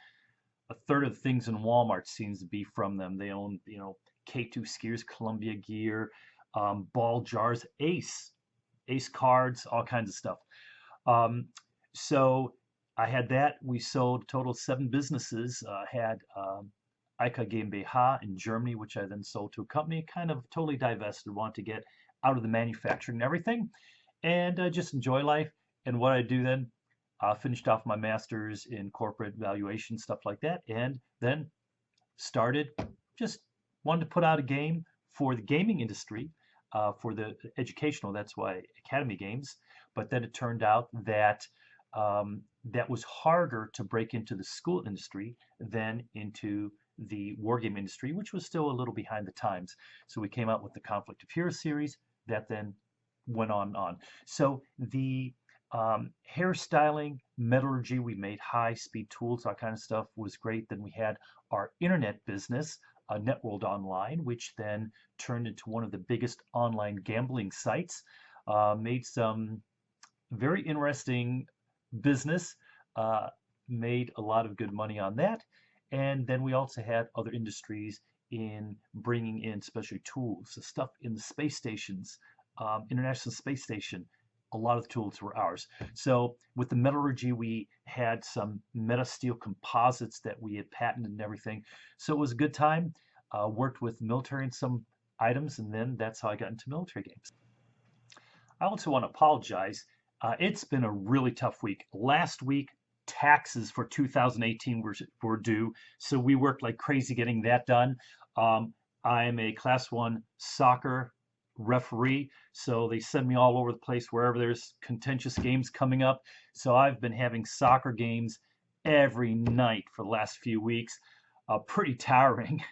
A third of the things in Walmart seems to be from them. They own, K2 skiers, Columbia gear, ball jars, Ace cards, all kinds of stuff. So I had that. We sold a total of 7 businesses. Had Eika GmbH in Germany, which I then sold to a company, kind of totally divested, wanted to get out of the manufacturing and everything, and just enjoy life. And what I do then, finished off my master's in corporate valuation, stuff like that, and then started, just wanted to put out a game for the gaming industry, for the educational, that's why Academy Games. But then it turned out that that was harder to break into the school industry than into the wargame industry, which was still a little behind the times. So we came out with the Conflict of Heroes series that then went on. So the hairstyling, metallurgy, we made high-speed tools, that kind of stuff was great. Then we had our internet business, Networld Online, which then turned into one of the biggest online gambling sites, made some very interesting business, made a lot of good money on that. And then we also had other industries in bringing in specialty tools, the stuff in the space stations, International Space Station. A lot of the tools were ours. So with the metallurgy, we had some metasteel composites that we had patented and everything. So it was a good time. Worked with military and some items, and then that's how I got into military games. I also want to apologize. It's been a really tough week. Last week, taxes for 2018 were due, so we worked like crazy getting that done. I am a Class 1 soccer referee, so they send me all over the place wherever there's contentious games coming up. So I've been having soccer games every night for the last few weeks. Pretty tiring,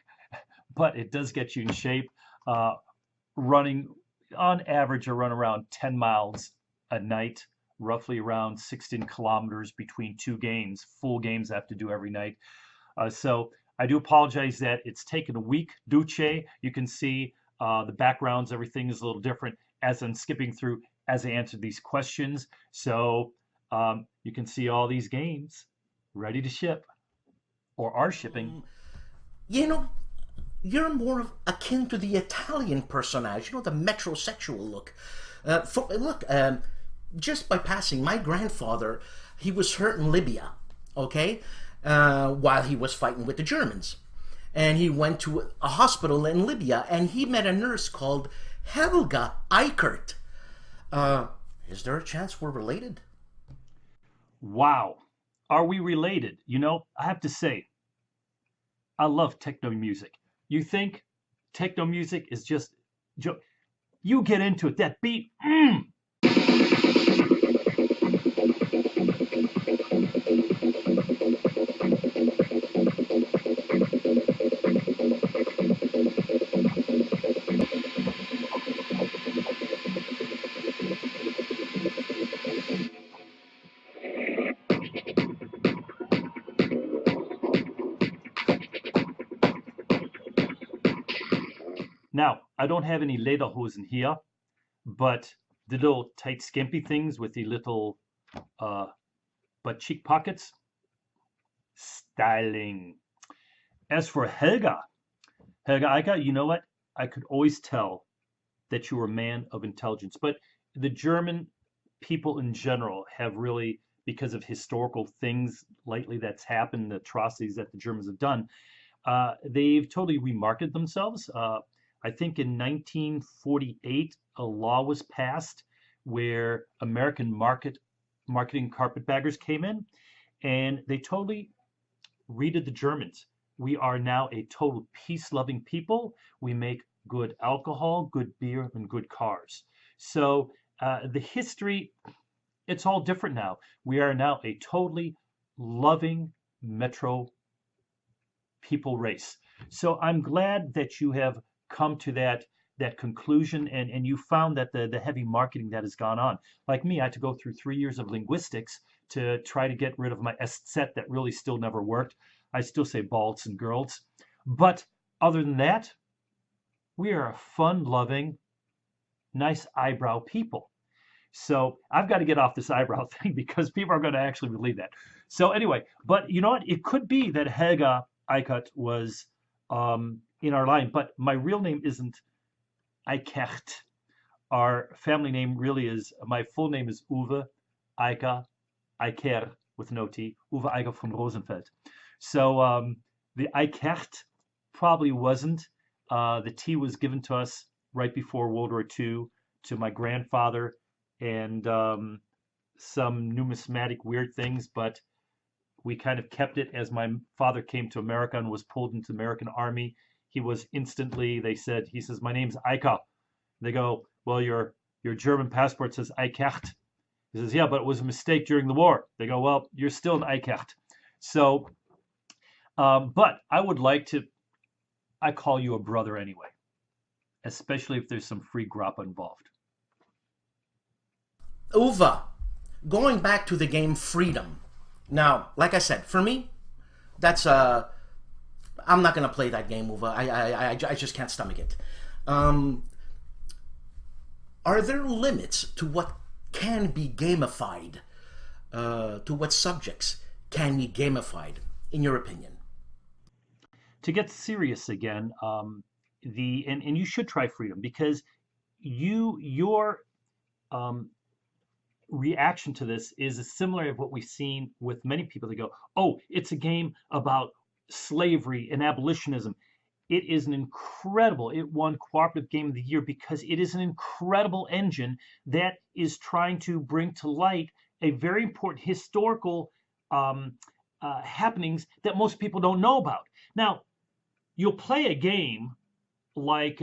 but it does get you in shape. Running, on average, I run around 10 miles a night, roughly around 16 kilometers between 2 games, full games I have to do every night. So I do apologize that it's taken a week. Duce, you can see the backgrounds, everything is a little different as I'm skipping through as I answer these questions. So you can see all these games ready to ship or are shipping. You're more akin to the Italian personage, the metrosexual look. Just by passing, my grandfather, he was hurt in Libya, okay? while he was fighting with the Germans. And he went to a hospital in Libya, and he met a nurse called Helga Eichert. Is there a chance we're related? Wow. Are we related? You know, I have to say, I love techno music. You think techno music is just... You get into it, that beat, Now, I don't have any lederhosen here, but the little tight skimpy things with the little butt cheek pockets, styling. As for Helga Eichert, you know what? I could always tell that you were a man of intelligence. But the German people in general have really, because of historical things lately that's happened, the atrocities that the Germans have done, they've totally remarketed themselves. I think in 1948, a law was passed where American marketing carpetbaggers came in, and they totally redid the Germans. We are now a total peace-loving people. We make good alcohol, good beer, and good cars. So the history, it's all different now. We are now a totally loving metro people race. So I'm glad that you have come to that conclusion, and you found that the heavy marketing that has gone on. Like me, I had to go through 3 years of linguistics to try to get rid of my set that really still never worked. I still say balls and girls. But other than that, we are a fun-loving, nice eyebrow people. So I've got to get off this eyebrow thing because people are going to actually believe that. So anyway, but you know what? It could be that Helga Eichert was in our line, but my real name isn't Eichert. Our family name really is, my full name is Uwe Eicher with no T, Uwe Eicher von Rosenfeld. So the Eichert probably wasn't. The T was given to us right before World War II to my grandfather, and some numismatic weird things, but we kind of kept it as my father came to America and was pulled into the American Army. He was instantly, he says, my name's Eicher. They go, well, your German passport says Eichert. He says, yeah, but it was a mistake during the war. They go, well, you're still an Eichert. So, but I would like to, I call you a brother anyway, especially if there's some free grappa involved. Uwe, going back to the game Freedom. Now, like I said, for me, that's I'm not going to play that game, Uwe. I just can't stomach it. Are there limits to what can be gamified? To what subjects can be gamified, in your opinion? To get serious again, and you should try Freedom, because your reaction to this is similar to what we've seen with many people. They go, oh, it's a game about slavery and abolitionism. It is an incredible, it won Cooperative Game of the Year because it is an incredible engine that is trying to bring to light a very important historical happenings that most people don't know about. Now, you'll play a game like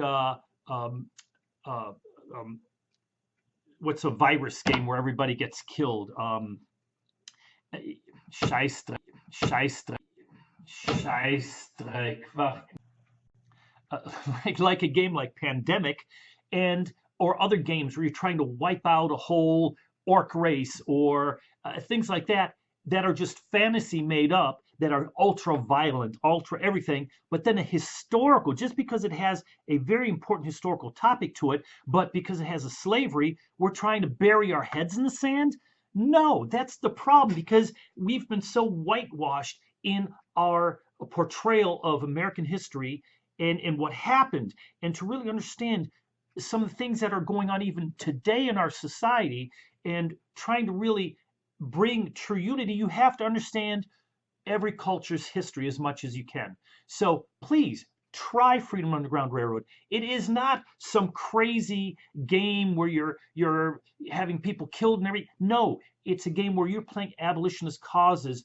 what's a virus game where everybody gets killed? Like a game like Pandemic, or other games where you're trying to wipe out a whole orc race, or things like that are just fantasy made up, that are ultra violent, ultra everything, but then a historical, just because it has a very important historical topic to it, but because it has a slavery, we're trying to bury our heads in the sand? No, that's the problem, because we've been so whitewashed in our portrayal of American history and what happened. And to really understand some of the things that are going on even today in our society, and trying to really bring true unity, you have to understand every culture's history as much as you can. So please try Freedom Underground Railroad. It is not some crazy game where you're having people killed and everything. No, it's a game where you're playing abolitionist causes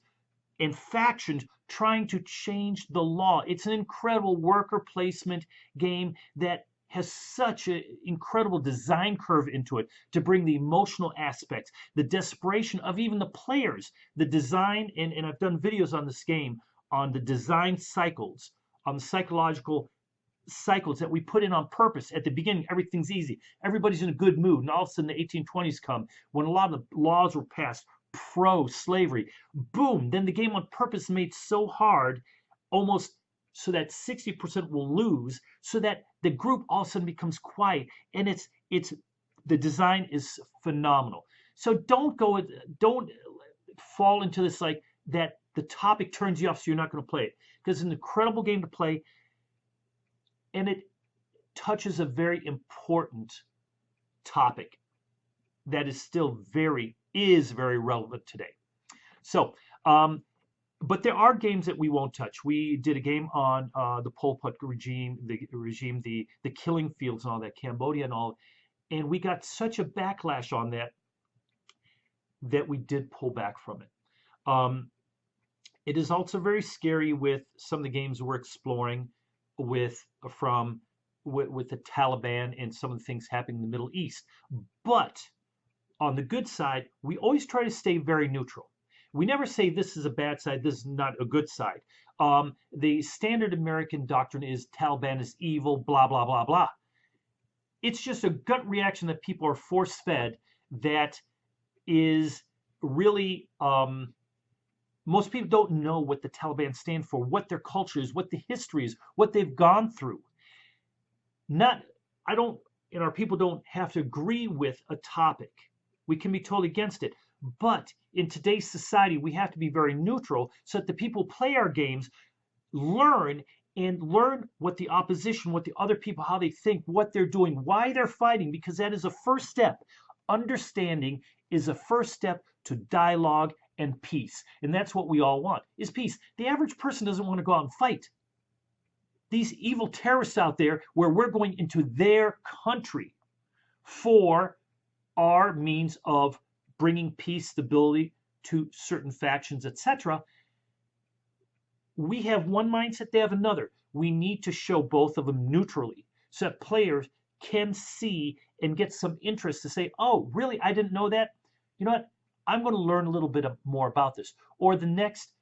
and factions trying to change the law. It's an incredible worker placement game that has such an incredible design curve into it to bring the emotional aspects, the desperation of even the players, the design, and I've done videos on this game on the design cycles, on the psychological cycles that we put in on purpose. At the beginning, everything's easy. Everybody's in a good mood. And all of a sudden, the 1820s come when a lot of the laws were passed pro-slavery. Boom! Then the game on purpose made so hard, almost so that 60% will lose, so that the group all of a sudden becomes quiet. And it's the design is phenomenal. So don't fall into this like that the topic turns you off so you're not going to play it. Because it's an incredible game to play, and it touches a very important topic that is still very relevant today. So, but there are games that we won't touch. We did a game on the Pol Pot regime, the killing fields and all that, Cambodia and all, and we got such a backlash on that we did pull back from it. It is also very scary with some of the games we're exploring with the Taliban and some of the things happening in the Middle East. But on the good side, we always try to stay very neutral. We never say this is a bad side, this is not a good side. The standard American doctrine is Taliban is evil, blah, blah, blah, blah. It's just a gut reaction that people are force-fed that is really... most people don't know what the Taliban stand for, what their culture is, what the history is, what they've gone through. Our people don't have to agree with a topic. We can be totally against it. But in today's society, we have to be very neutral so that the people who play our games learn what the opposition, what the other people, how they think, what they're doing, why they're fighting, because that is a first step. Understanding is a first step to dialogue and peace. And that's what we all want, is peace. The average person doesn't want to go out and fight. These evil terrorists out there, where we're going into their country for our means of bringing peace, stability to certain factions, etc. We have one mindset, they have another. We need to show both of them neutrally so that players can see and get some interest to say, oh, really, I didn't know that? You know what? I'm going to learn a little bit more about this. Or the next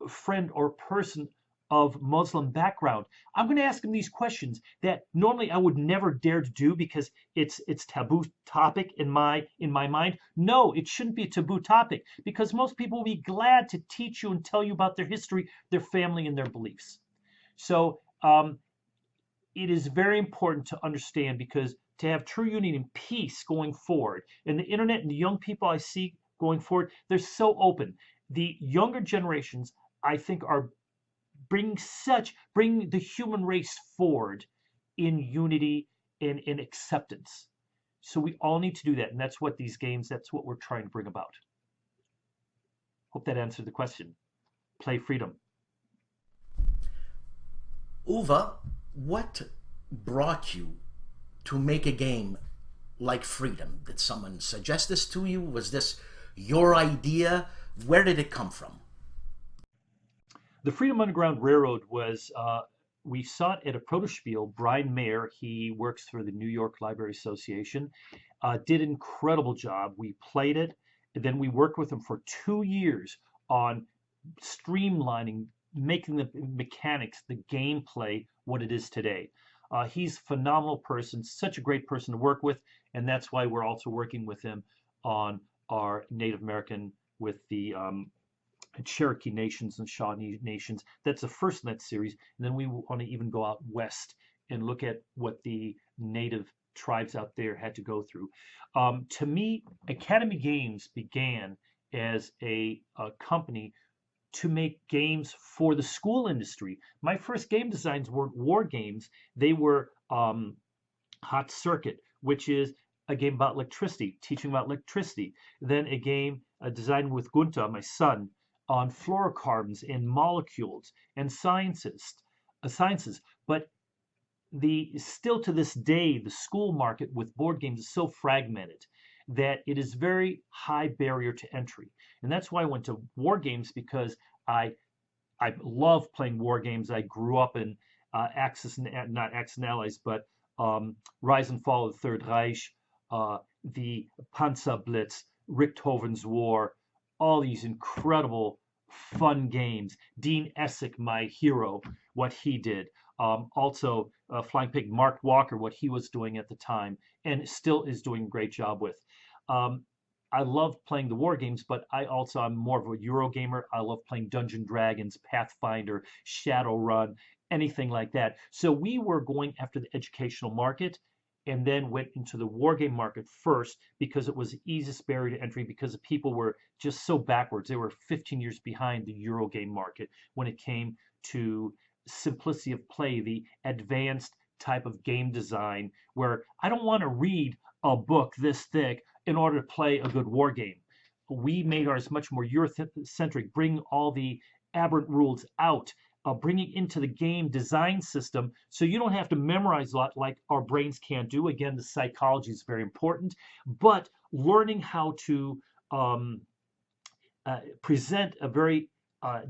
friend or person of Muslim background, I'm going to ask them these questions that normally I would never dare to do because it's taboo topic in my mind. No, it shouldn't be a taboo topic because most people will be glad to teach you and tell you about their history, their family, and their beliefs. So it is very important to understand, because to have true unity and peace going forward, and the internet and the young people I see going forward, they're so open. The younger generations, I think, are bring the human race forward in unity and in acceptance. So we all need to do that, and that's what these games, that's what we're trying to bring about. Hope that answered the question. Play freedom. Uwe, what brought you to make a game like Freedom? Did someone suggest this to you? Was this your idea? Where did it come from? The Freedom Underground Railroad was, we saw it at a protospiel. Brian Mayer, he works for the New York Library Association, did an incredible job. We played it, and then we worked with him for 2 years on streamlining, making the mechanics, the gameplay, what it is today. He's a phenomenal person, such a great person to work with, and that's why we're also working with him on our Native American with the Cherokee Nations and Shawnee Nations. That's the first in that series. And then we want to even go out west and look at what the native tribes out there had to go through. To me, Academy Games began as a company to make games for the school industry. My first game designs weren't war games. They were Hot Circuit, which is a game about electricity, teaching about electricity. Then a game designed with Gunta, my son, on fluorocarbons and molecules and sciences, but still to this day, the school market with board games is so fragmented that it is very high barrier to entry. And that's why I went to war games, because I love playing war games. I grew up in Axis, not Axis and Allies, but Rise and Fall of the Third Reich, the Panzerblitz, Richthofen's War, all these incredible fun games. Dean Essick, my hero, what he did. Also, Flying Pig, Mark Walker, what he was doing at the time, and still is doing a great job with. I love playing the war games, but I'm more of a Euro gamer. I love playing Dungeons & Dragons, Pathfinder, Shadowrun, anything like that. So we were going after the educational market, and then went into the war game market first because it was the easiest barrier to entry, because the people were just so backwards. They were 15 years behind the Euro game market when it came to simplicity of play, the advanced type of game design, where I don't want to read a book this thick in order to play a good war game. We made ours much more Eurocentric, bring all the aberrant rules out, bringing into the game design system, so you don't have to memorize a lot like our brains can't do. Again, the psychology is very important, but learning how to present a very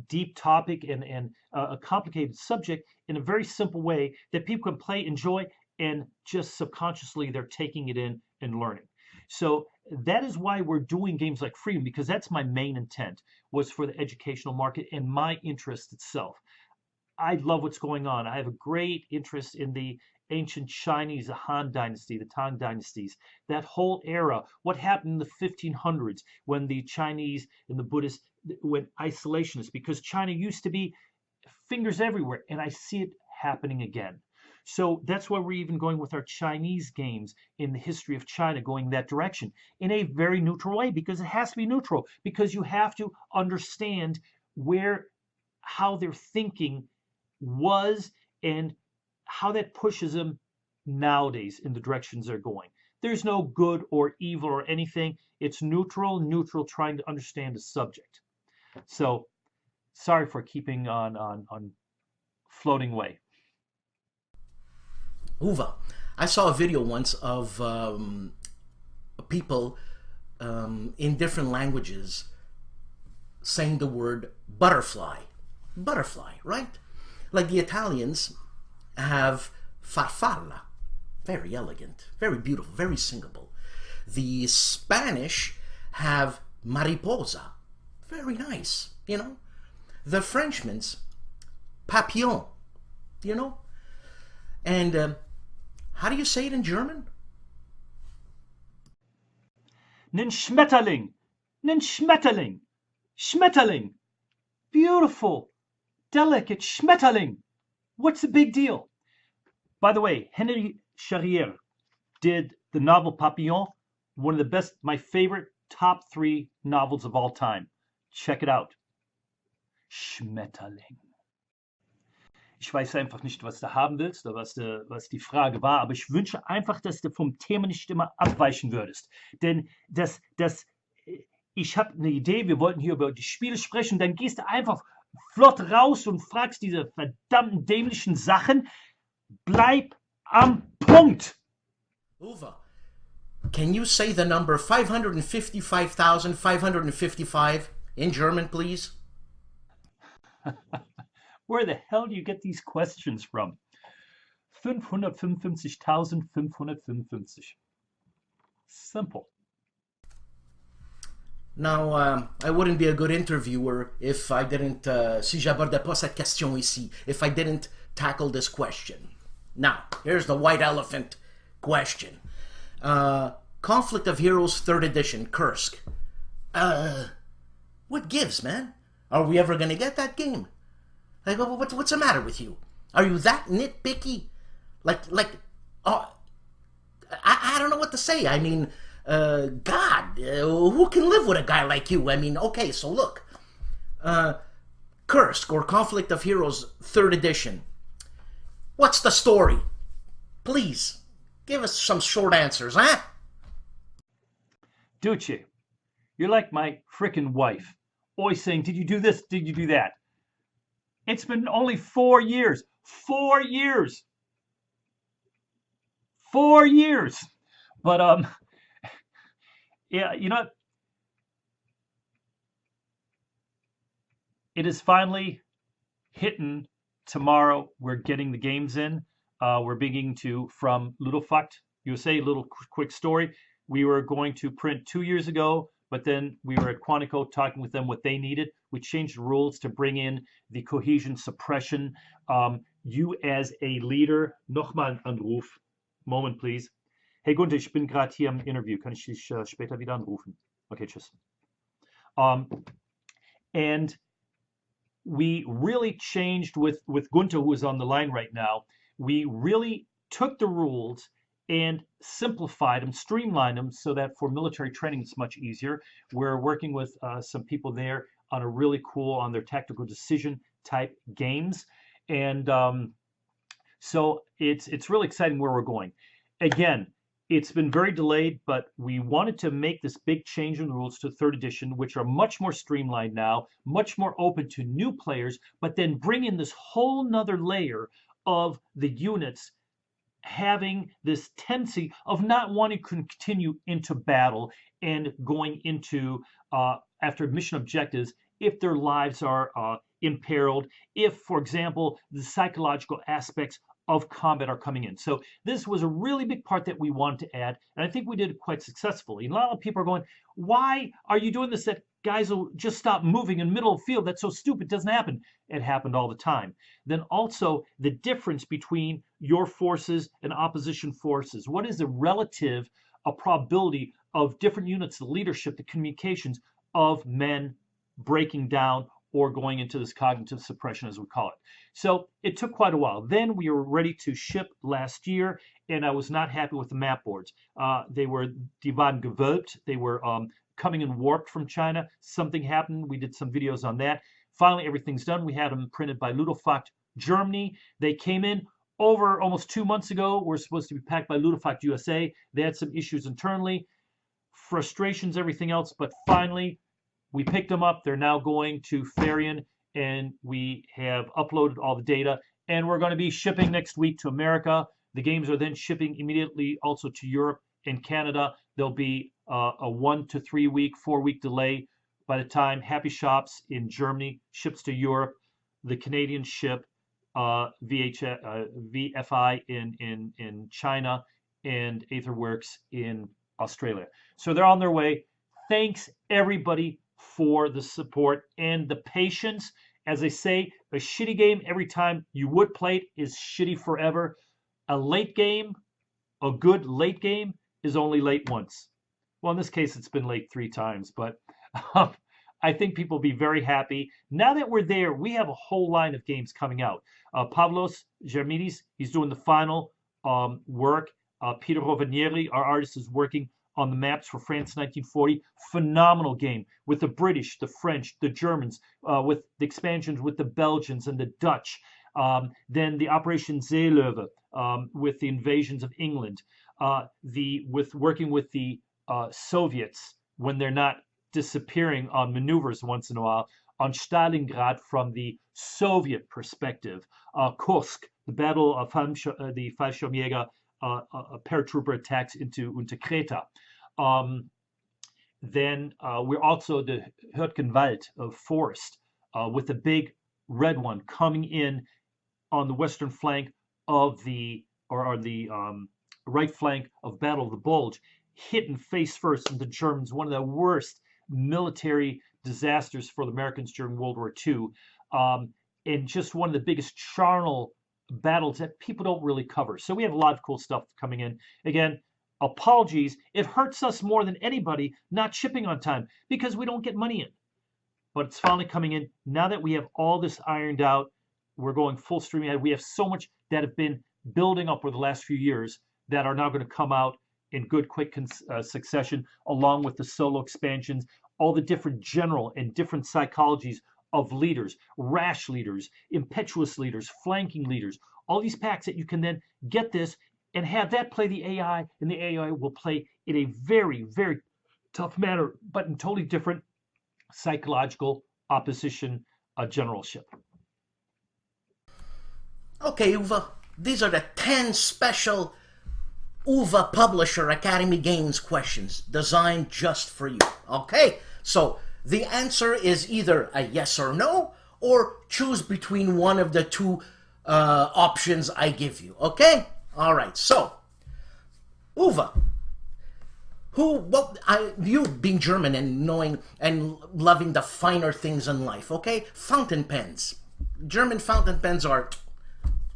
deep topic and a complicated subject in a very simple way that people can play, enjoy, and just subconsciously they're taking it in and learning. So that is why we're doing games like Freedom, because that's my main intent, was for the educational market and my interest itself. I love what's going on. I have a great interest in the ancient Chinese, the Han Dynasty, the Tang Dynasties, that whole era, what happened in the 1500s when the Chinese and the Buddhists went isolationist, because China used to be fingers everywhere, and I see it happening again. So that's why we're even going with our Chinese games in the history of China, going that direction in a very neutral way, because it has to be neutral, because you have to understand how their thinking was and how that pushes them nowadays in the directions they're going. There's no good or evil or anything. It's neutral, trying to understand the subject. So sorry for keeping on floating away. Uwe, I saw a video once of people in different languages saying the word butterfly. Butterfly, right? Like the Italians have farfalla, very elegant, very beautiful, very singable. The Spanish have mariposa, very nice, you know. The Frenchman's papillon, you know. And how do you say it in German? Nen Schmetterling, nen Schmetterling, Schmetterling, beautiful, delicate Schmetterling. What's the big deal? By the way, Henry Charrière did the novel Papillon, one of the best, my favorite top 3 novels of all time. Check it out. Schmetterling. Ich weiß einfach nicht, was du haben willst oder was die Frage war, aber ich wünsche einfach, dass du vom Thema nicht immer abweichen würdest. Denn ich habe eine Idee, wir wollten hier über die Spiele sprechen, dann gehst du einfach flott raus und fragst diese verdammten dämlichen Sachen. Bleib am Punkt. Uwe, can you say the number 555,555 in German, please? Where the hell do you get these questions from? 555,555. Simple. Now, I wouldn't be a good interviewer if I didn't, si j'abordais pas cette question ici, if I didn't tackle this question. Now, here's the white elephant question. Conflict of Heroes 3rd edition, Kursk. What gives, man? Are we ever gonna get that game? Like, what's the matter with you? Are you that nitpicky? I don't know what to say. I mean, God, who can live with a guy like you? I mean, okay, so look. Kursk, or Conflict of Heroes 3rd edition. What's the story? Please, give us some short answers, huh? Duce, you're like my frickin' wife. always saying, did you do this? Did you do that? It's been only 4 years. 4 years. 4 years. But, yeah, you know, it is finally hitting tomorrow. We're getting the games in. We're beginning to, from Ludofact USA, little quick story. We were going to print 2 years ago, but then we were at Quantico talking with them what they needed. We changed the rules to bring in the cohesion suppression. You as a leader, nochmal ein Anruf. Moment, please. Hey Gunther, ich bin gerade hier im Interview. Kann ich dich später wieder anrufen? Okay, tschüss. And we really changed with Gunther, who is on the line right now. We really took the rules and simplified them, streamlined them so that for military training it's much easier. We're working with some people there on a really cool, on their tactical decision type games. And so it's really exciting where we're going. Again, it's been very delayed, but we wanted to make this big change in the rules to 3rd edition, which are much more streamlined now, much more open to new players, but then bring in this whole nother layer of the units having this tendency of not wanting to continue into battle and going into, after mission objectives, if their lives are imperiled, if, for example, the psychological aspects of combat are coming in. So this was a really big part that we wanted to add, and I think we did it quite successfully. And a lot of people are going, why are you doing this, that guys will just stop moving in the middle of the field? That's so stupid. It doesn't happen. It happened all the time. Then also the difference between your forces and opposition forces. What is the relative probability of different units, the leadership, the communications of men breaking down or going into this cognitive suppression, as we call it. So it took quite a while. Then we were ready to ship last year, and I was not happy with the map boards. They were die waren gewölbt. They were coming in warped from China. Something happened. We did some videos on that. Finally, everything's done. We had them printed by Ludofact Germany. They came in over almost 2 months ago. We're supposed to be packed by Ludofact USA. They had some issues internally, frustrations, everything else, but finally, we picked them up. They're now going to Farian, and we have uploaded all the data, and we're going to be shipping next week to America. The games are then shipping immediately also to Europe and Canada. There'll be a 1 to 3 week, 4 week delay by the time Happy Shops in Germany ships to Europe. The Canadian ship, VFI in China, and Aetherworks in Australia. So they're on their way. Thanks, everybody, for the support and the patience. As I say, a shitty game every time you would play it is shitty forever. A late game, a good late game, is only late once. Well, in this case, it's been late 3 times, but I think people will be very happy. Now that we're there, we have a whole line of games coming out. Pavlos Germidis, he's doing the final work. Peter Rovanieri, our artist, is working on the maps for France 1940. Phenomenal game with the British, the French, the Germans, with the expansions with the Belgians and the Dutch. Then the Operation Seelöwe with the invasions of England. With working with the Soviets when they're not disappearing on maneuvers once in a while. On Stalingrad from the Soviet perspective. Kursk, the battle of the Fallschirmjäger paratrooper attacks into Kreta. Then we're also the Hürtgenwald of forest with the big red one coming in on the western flank of the right flank of Battle of the Bulge, hitting face first into the Germans, one of the worst military disasters for the Americans during World War II, and just one of the biggest charnel battles that people don't really cover. So we have a lot of cool stuff coming in. Again, apologies. It hurts us more than anybody not shipping on time because we don't get money in. But it's finally coming in. Now that we have all this ironed out, we're going full stream ahead. We have so much that have been building up over the last few years that are now going to come out in good, quick succession, along with the solo expansions, all the different general and different psychologies of leaders, rash leaders, impetuous leaders, flanking leaders, all these packs that you can then get this and have that play the AI, and the AI will play in a very, very tough manner, but in totally different psychological opposition generalship. Okay, Uwe, these are the 10 special Uwe Publisher Academy Games questions designed just for you. Okay, so the answer is either a yes or no, or choose between one of the two options I give you. Okay? All right, so Uwe, you being German and knowing and loving the finer things in life, okay? Fountain pens. German fountain pens are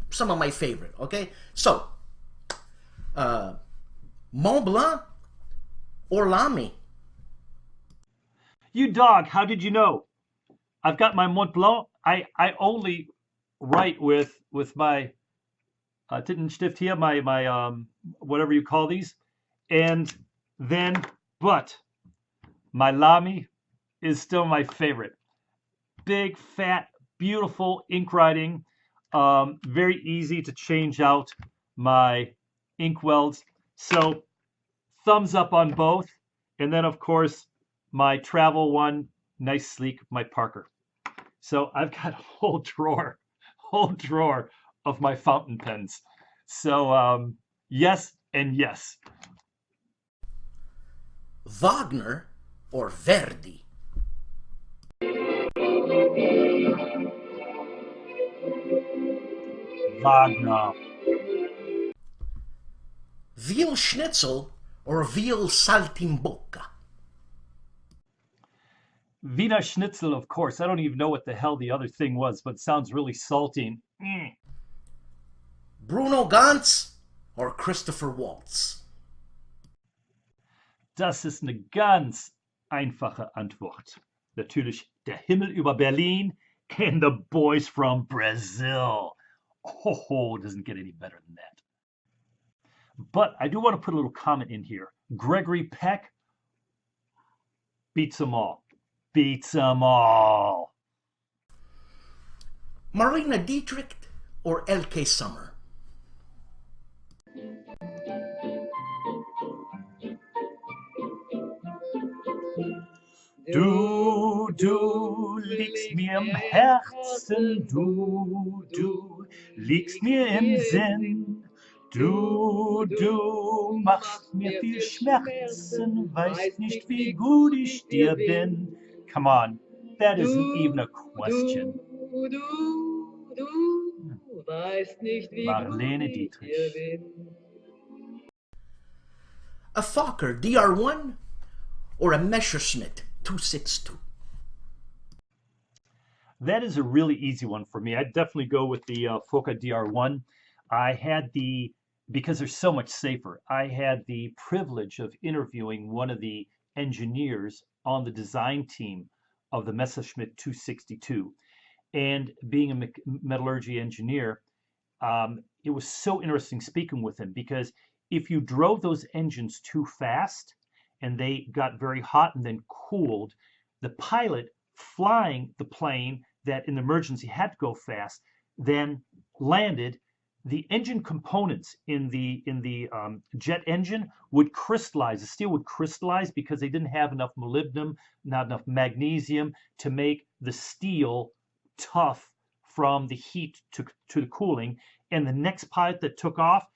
some of my favorite, okay? So, Mont Blanc or Lamy? You dog, how did you know? I've got my Mont Blanc. I only write with my Tintenstift here, my whatever you call these, and then, but my Lamy is still my favorite. Big, fat, beautiful ink writing. Very easy to change out my inkwells. So thumbs up on both. And then, of course, my travel one, nice, sleek, my Parker. So I've got a whole drawer of my fountain pens. So yes and yes. Wagner or Verdi? Wagner. Veal schnitzel or veal saltimbocca? Wiener Schnitzel, of course. I don't even know what the hell the other thing was, but it sounds really salty. Bruno Ganz or Christopher Waltz? Das ist eine ganz einfache Antwort. Natürlich der Himmel über Berlin and the boys from Brazil. Oh, doesn't get any better than that. But I do want to put a little comment in here. Gregory Peck beats them all. Beats them all. Marlene Dietrich or L.K. Summer? Du liegst mir im Herzen, du liegst mir im Sinn. Du machst mir viel Schmerzen, weißt nicht, wie gut ich dir bin. Come on, that isn't even a question. Marlene Dietrich. A Fokker DR1 or a Messerschmitt 262? That is a really easy one for me. I'd definitely go with the Fokker DR1. I had because they're so much safer, I had the privilege of interviewing one of the engineers on the design team of the Messerschmitt 262. And being a metallurgy engineer, it was so interesting speaking with him, because if you drove those engines too fast and they got very hot and then cooled, the pilot flying the plane that in emergency had to go fast then landed, the engine components in the jet engine would crystallize. The steel would crystallize because they didn't have enough molybdenum, not enough magnesium to make the steel tough from the heat to the cooling. And the next pilot that took off,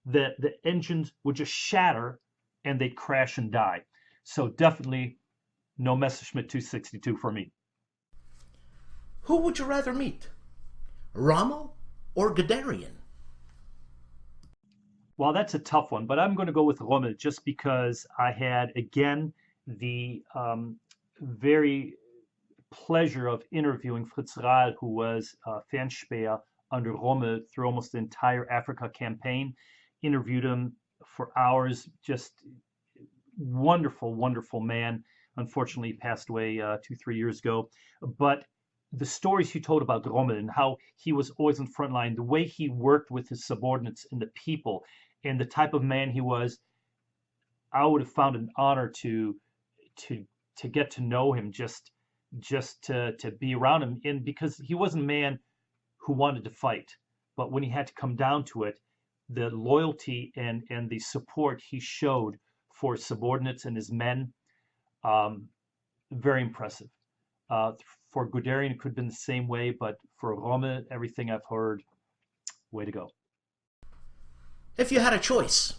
the engines would just shatter and they'd crash and die. So definitely no Messerschmitt 262 for me. Who would you rather meet, Rommel or Guderian? Well, that's a tough one, but I'm going to go with Rommel just because I had, again, the very pleasure of interviewing Fritz Rahl, who was Fernspeher under Rommel through almost the entire Africa campaign. Interviewed him for hours, just wonderful, wonderful man. Unfortunately, he passed away 2-3 years ago. But the stories he told about Rommel and how he was always in the front line, the way he worked with his subordinates and the people, and the type of man he was, I would have found an honor to get to know him, just to be around him. And because he wasn't a man who wanted to fight, but when he had to come down to it, the loyalty and the support he showed for his subordinates and his men, very impressive. For Guderian, it could have been the same way, but for Rommel, everything I've heard, way to go. If you had a choice,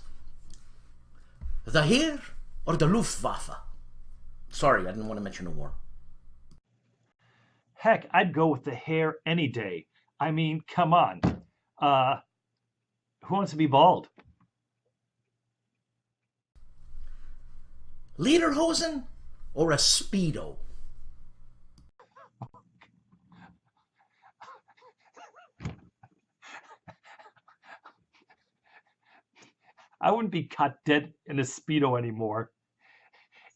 the Heer or the Luftwaffe? Sorry, I didn't want to mention the war. Heck, I'd go with the Heer any day. I mean, come on. Who wants to be bald? Lederhosen or a Speedo? I wouldn't be caught dead in a Speedo anymore.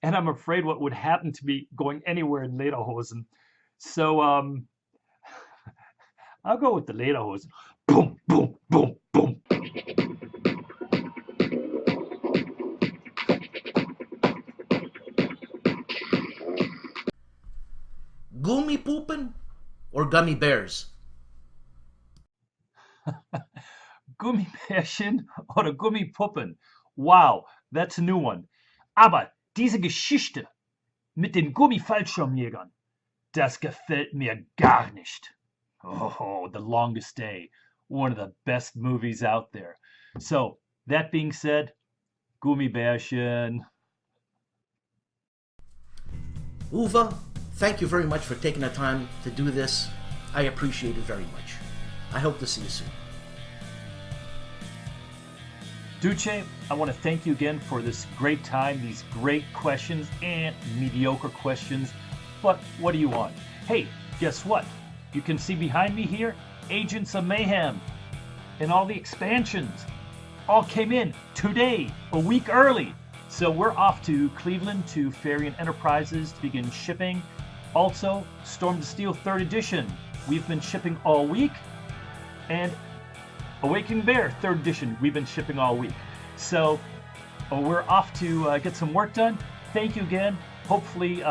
And I'm afraid what would happen to me going anywhere in Lederhosen. So, I'll go with the Lederhosen. Boom, boom, boom, boom. Gummy poopin' or gummy bears? Gummibärchen oder Gummipuppen. Wow, that's a new one. Aber diese Geschichte mit den Gummifallschirmjägern, das gefällt mir gar nicht. Oh, The Longest Day, one of the best movies out there. So, that being said, Gummibärchen. Uwe, thank you very much for taking the time to do this. I appreciate it very much. I hope to see you soon. Duce, I want to thank you again for this great time, these great questions and mediocre questions. But what do you want? Hey, guess what? You can see behind me here, Agents of Mayhem and all the expansions all came in today, a week early. So we're off to Cleveland to Farian Enterprises to begin shipping. Also, Storm to Steel 3rd Edition. We've been shipping all week. And Awakening Bear 3rd Edition, we've been shipping all week. So we're off to get some work done. Thank you again. Hopefully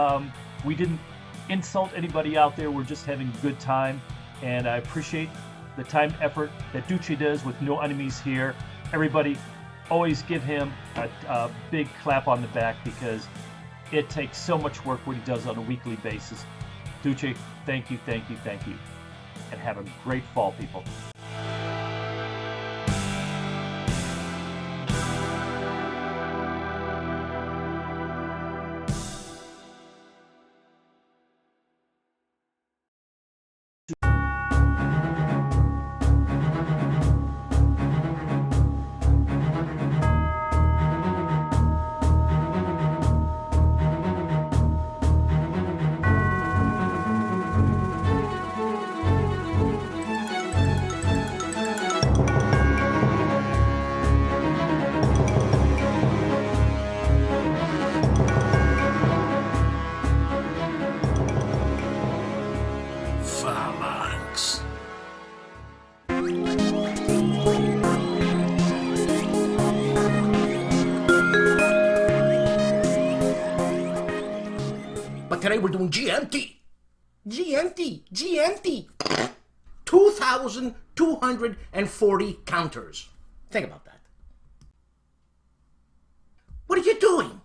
we didn't insult anybody out there. We're just having a good time. And I appreciate the time and effort that Duce does with no enemies here. Everybody, always give him a big clap on the back because it takes so much work what he does on a weekly basis. Duce, thank you, thank you, thank you. And have a great fall, people. Phalanx. But today we're doing GMT. GMT. GMT. 2,240 counters. Think about that. What are you doing?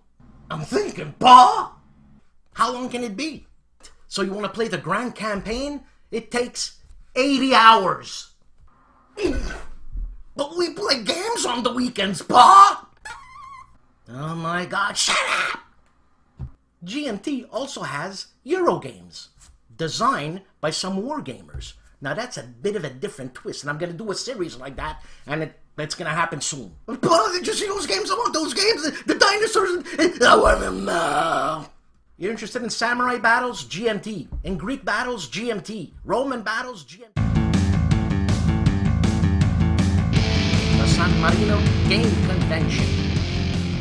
I'm thinking, Pa. How long can it be? So you want to play the Grand Campaign? It takes 80 hours. But we play games on the weekends, Pa! Oh my God, shut up! GMT also has Euro games, designed by some wargamers. Now that's a bit of a different twist, and I'm going to do a series like that, and it's going to happen soon. Pa, did you see those games? I want those games, the dinosaurs, I want them now. You're interested in samurai battles? GMT. In Greek battles? GMT. Roman battles? GMT. The San Marino Game Convention.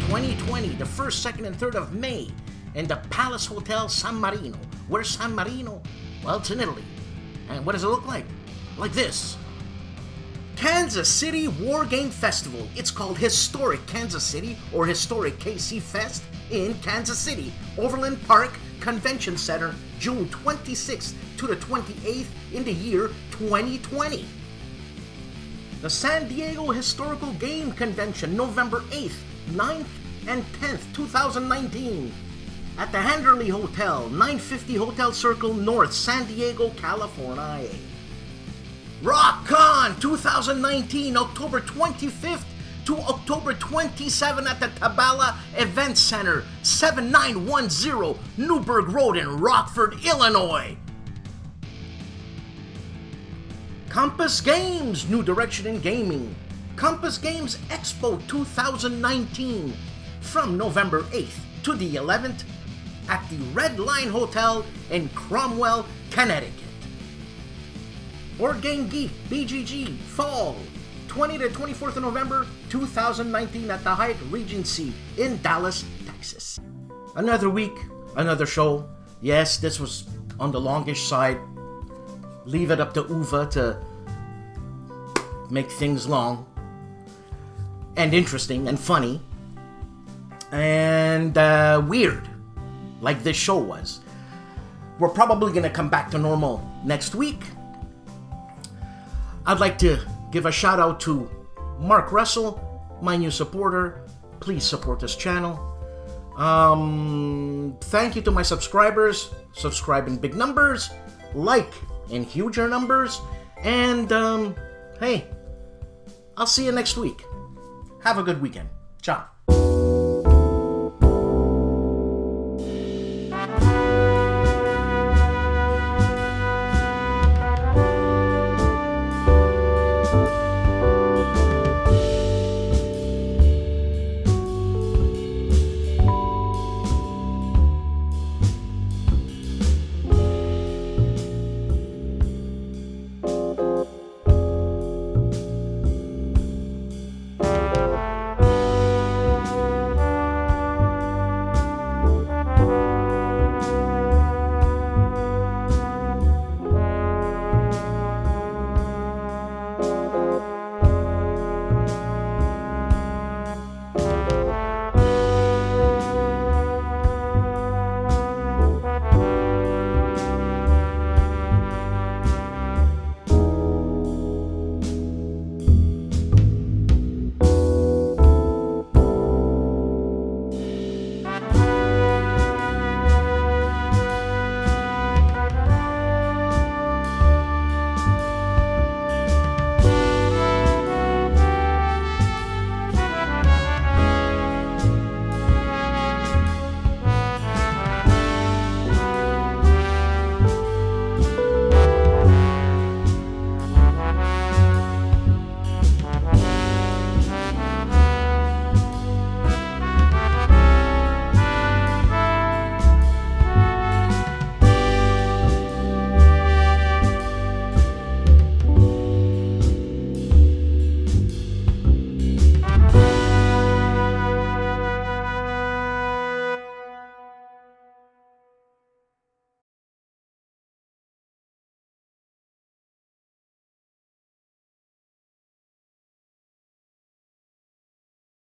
2020, the 1st, 2nd, and 3rd of May in the Palace Hotel San Marino. Where's San Marino? Well, it's in Italy. And what does it look like? Like this. Kansas City War Game Festival. It's called Historic Kansas City or Historic KC Fest in Kansas City, Overland Park Convention Center, June 26th to the 28th in the year 2020. The San Diego Historical Game Convention, November 8th, 9th, and 10th, 2019. at the Henderly Hotel, 950 Hotel Circle North, San Diego, California. RockCon 2019, October 25th to October 27th at the Tabala Event Center, 7910 Newburgh Road in Rockford, Illinois. Compass Games, New Direction in Gaming. Compass Games Expo 2019 from November 8th to the 11th at the Red Line Hotel in Cromwell, Connecticut. Board Game Geek BGG Fall 20 to 24th of November 2019 at the Hyatt Regency in Dallas, Texas. Another week, another show. Yes, this was on the longish side. Leave it up to Uva to make things long and interesting and funny and weird, like this show was. We're probably gonna come back to normal next week. I'd like to give a shout out to Mark Russell, my new supporter. Please support this channel. Thank you to my subscribers. Subscribe in big numbers, like in huger numbers, and hey, I'll see you next week. Have a good weekend. Ciao.